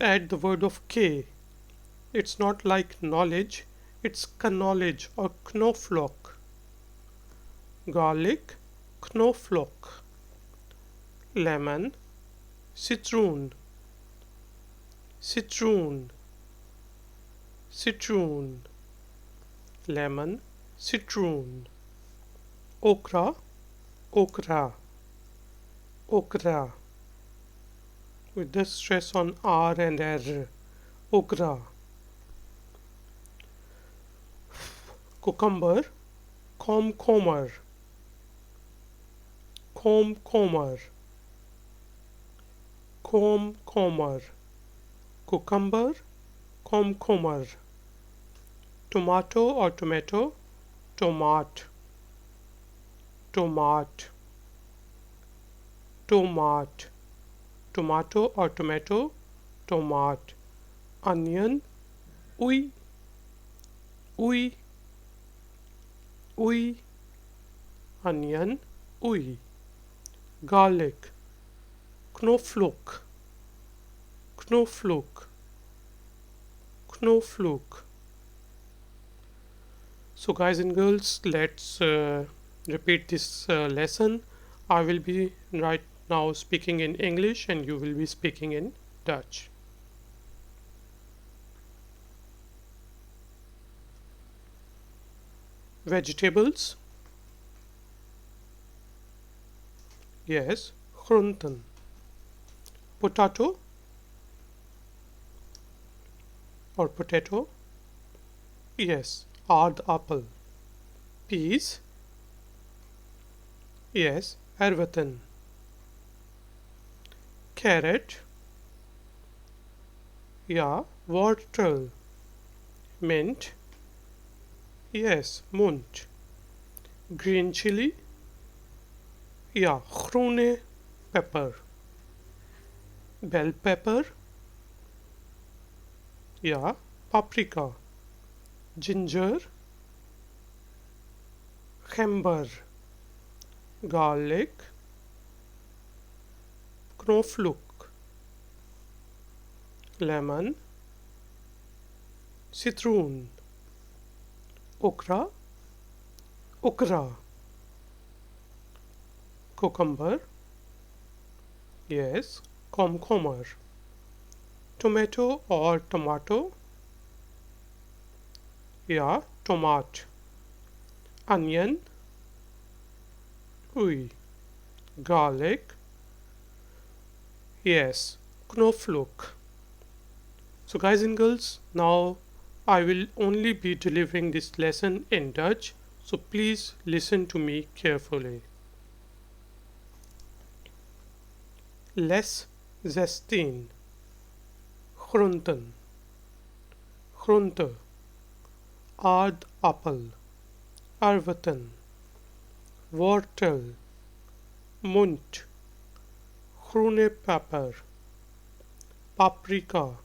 add the word of K. It's not like knowledge, it's knowledge or knoflook. Garlic, knoflook. Lemon, citroen, citroen, citroen. Lemon, citroen. Okra, okra, okra. With the stress on R and R. Okra. Cucumber, komkommer, komkommer, komkommer. Cucumber, komkommer. Tomato or tomato, tomat, tomat, tomat. Tomato or tomato, tomat. Onion, ui, ui, ui. Onion, ui. Garlic, knoflook, knoflook, knoflook. So guys and girls, let's repeat this lesson. I will be now speaking in English and you will be speaking in Dutch. Vegetables. Yes, groenten. Potato or potato. Yes, aardappel. Peas. Yes, erwten. Carrot. Ja, wortel. Mint. Yes, munt. Green chili. Ja, groene pepper. Bell pepper. Ja, paprika. Ginger. Gember. Garlic. Knoflook. Lemon. Citroen. Okra. Okra. Cucumber. Yes, komkommer. Tomato or tomato. Ja, tomaat. Onion. Ui. Garlic. Yes, knoflook. So guys and girls, now I will only be delivering this lesson in Dutch, so please listen to me carefully. Les 16. Groenten. Groente. Aardappel. Erwten. Wortel. Munt. Groene pepper. Paprika.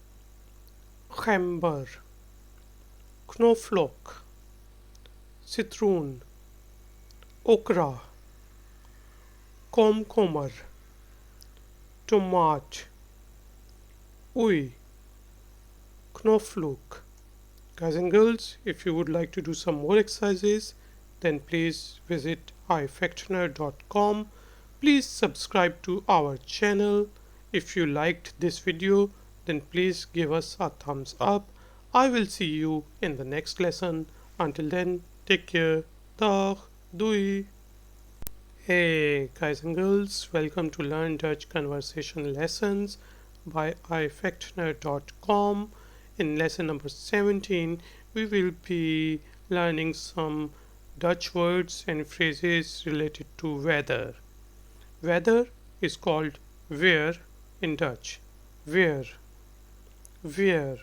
Gember. Knoflook. Citroen. Okra. Komkommer. Tomaat. Ui. Knoflook. Guys and girls, if you would like to do some more exercises, then please visit ifactioner.com. Please subscribe to our channel. If you liked this video, then please give us a thumbs up. I will see you in the next lesson. Until then, take care. Dag, doei. Hey guys and girls, welcome to Learn Dutch Conversation Lessons by ifactioner.com. In lesson number 17, we will be learning some Dutch words and phrases related to weather. Weather is called weer in Dutch. Weer. Weer.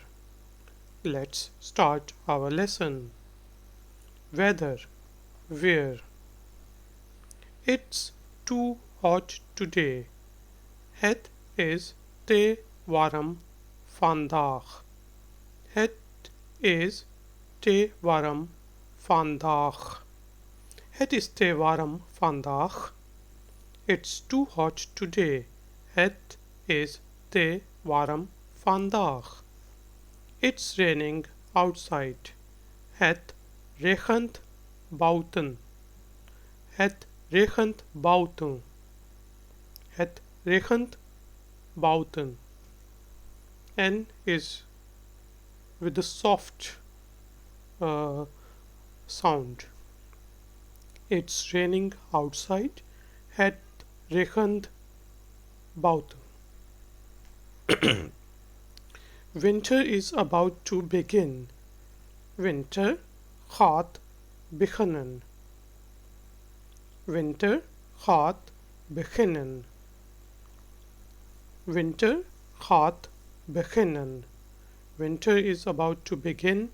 Let's start our lesson. Weather. Weer. It's too hot today. Het is te warm vandaag. Het is te warm vandaag. Het is te warm vandaag. It's too hot today. Het is te warm vandaag. It's raining outside. Het regent buiten. Het regent buiten. Het regent buiten. N is with the soft sound. It's raining outside. Het regent buiten. Winter is about to begin. Winter gaat beginnen. Winter gaat beginnen. Winter gaat beginnen. Winter is about to begin.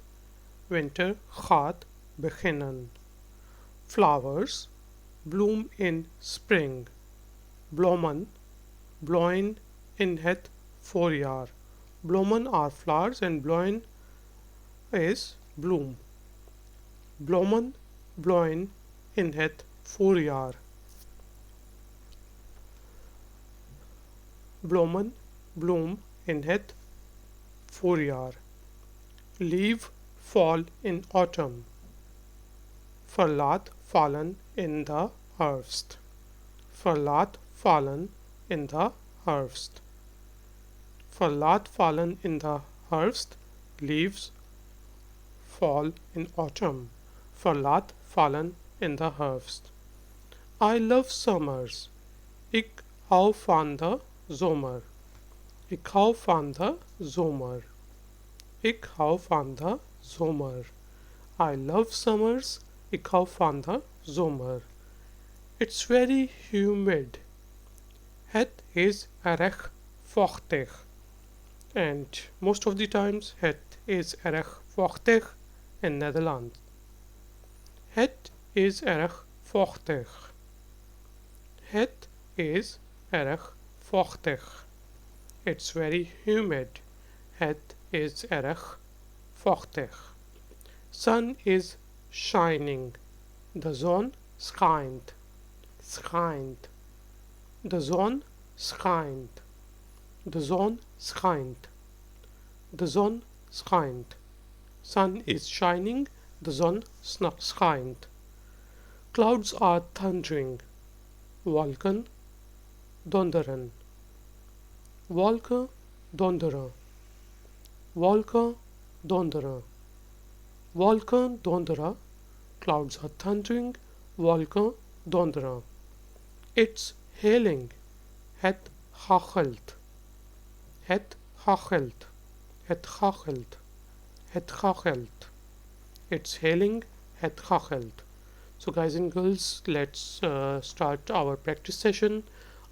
Winter gaat beginnen. Flowers bloom in spring. Bloemen bloeien in het voorjaar. Bloemen are flowers and bloeien is bloom. Bloemen bloeien in het voorjaar. Bloemen bloom in het voorjaar. Leaf fall in autumn. Verlaat vallen in de herfst. Verlaat vallen in the Herbst. Verlaat fallen in the Herbst. Leaves fall in autumn. Verlaat fallen in the Herbst. I love summers. Ik hou van de zomer. Ik hou van de zomer. Ik hou van de zomer. I love summers. Ik hou van de zomer. It's very humid. Het is erg vochtig. And most of the times het is erg vochtig in Netherlands. Het is erg vochtig. Het is erg vochtig. It's very humid. Het is erg vochtig. Sun is shining. De zon schijnt. Schijnt. De zon schijnt. De zon schijnt. De zon schijnt. Sun is shining. The zon schijnt. Clouds are thundering. Wolken donderen. Wolken donderen. Wolken donderen. Wolken donderen. Clouds are thundering. Wolken donderen. It's hailing. Het hagelt. Het hagelt. Het hagelt. Het hagelt. It's hailing. Het hagelt. So guys and girls, let's start our practice session.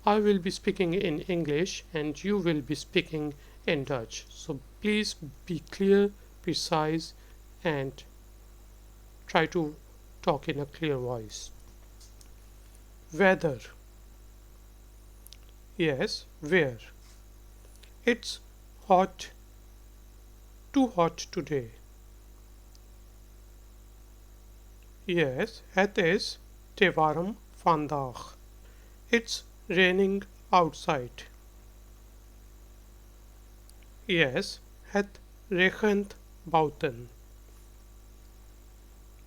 I will be speaking in English and you will be speaking in Dutch. So please be clear, precise, and try to talk in a clear voice. Weather. Yes, where? It's hot. Too hot today. Yes, het is te warm vandaag. It's raining outside. Yes, het regent buiten.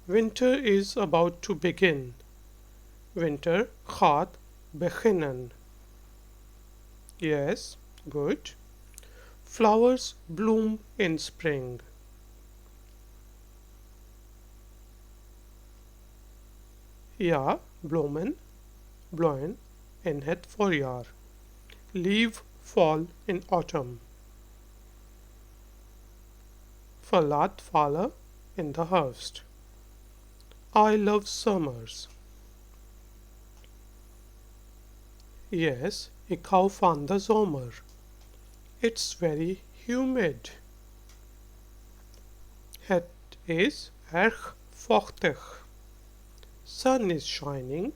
Winter is about to begin. Winter gaat beginnen. Yes, good. Flowers bloom in spring. Ja, bloeien in het voorjaar. Leaf fall in autumn. Verlaat vallen in the herfst. I love summers. Yes, ik hou van de zomer. It's very humid. Het is erg vochtig. Sun is shining.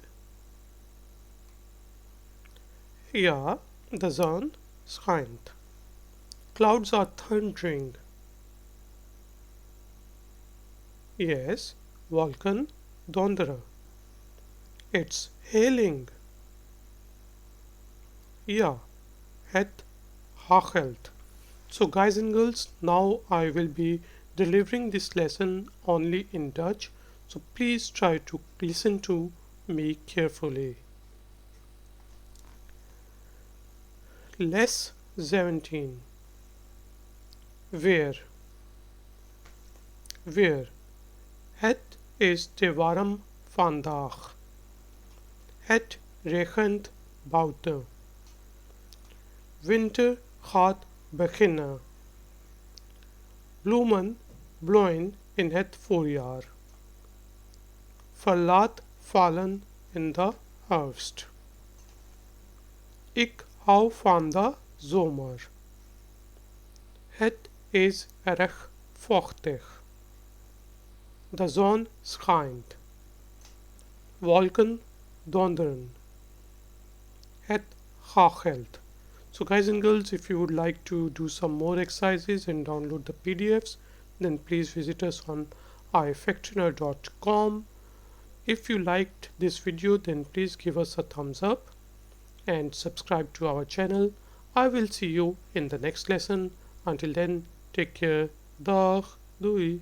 Ja, de zon schijnt. Clouds are thundering. Yes, wolken donderen. It's hailing. Ja, het hagelt. So guys and girls, now I will be delivering this lesson only in Dutch. So please try to listen to me carefully. Les 17. Where? Where? Het is te warm vandaag. Het regent buiten. Winter gaat beginnen. Bloemen bloeien in het voorjaar. Verlaat vallen in de herfst. Ik hou van de zomer. Het is erg vochtig. De zon schijnt. Wolken donderen. Het hagelt. So guys and girls, if you would like to do some more exercises and download the PDFs, then please visit us on ifactioner.com. If you liked this video, then please give us a thumbs up and subscribe to our channel. I will see you in the next lesson. Until then, take care. Dag, doei.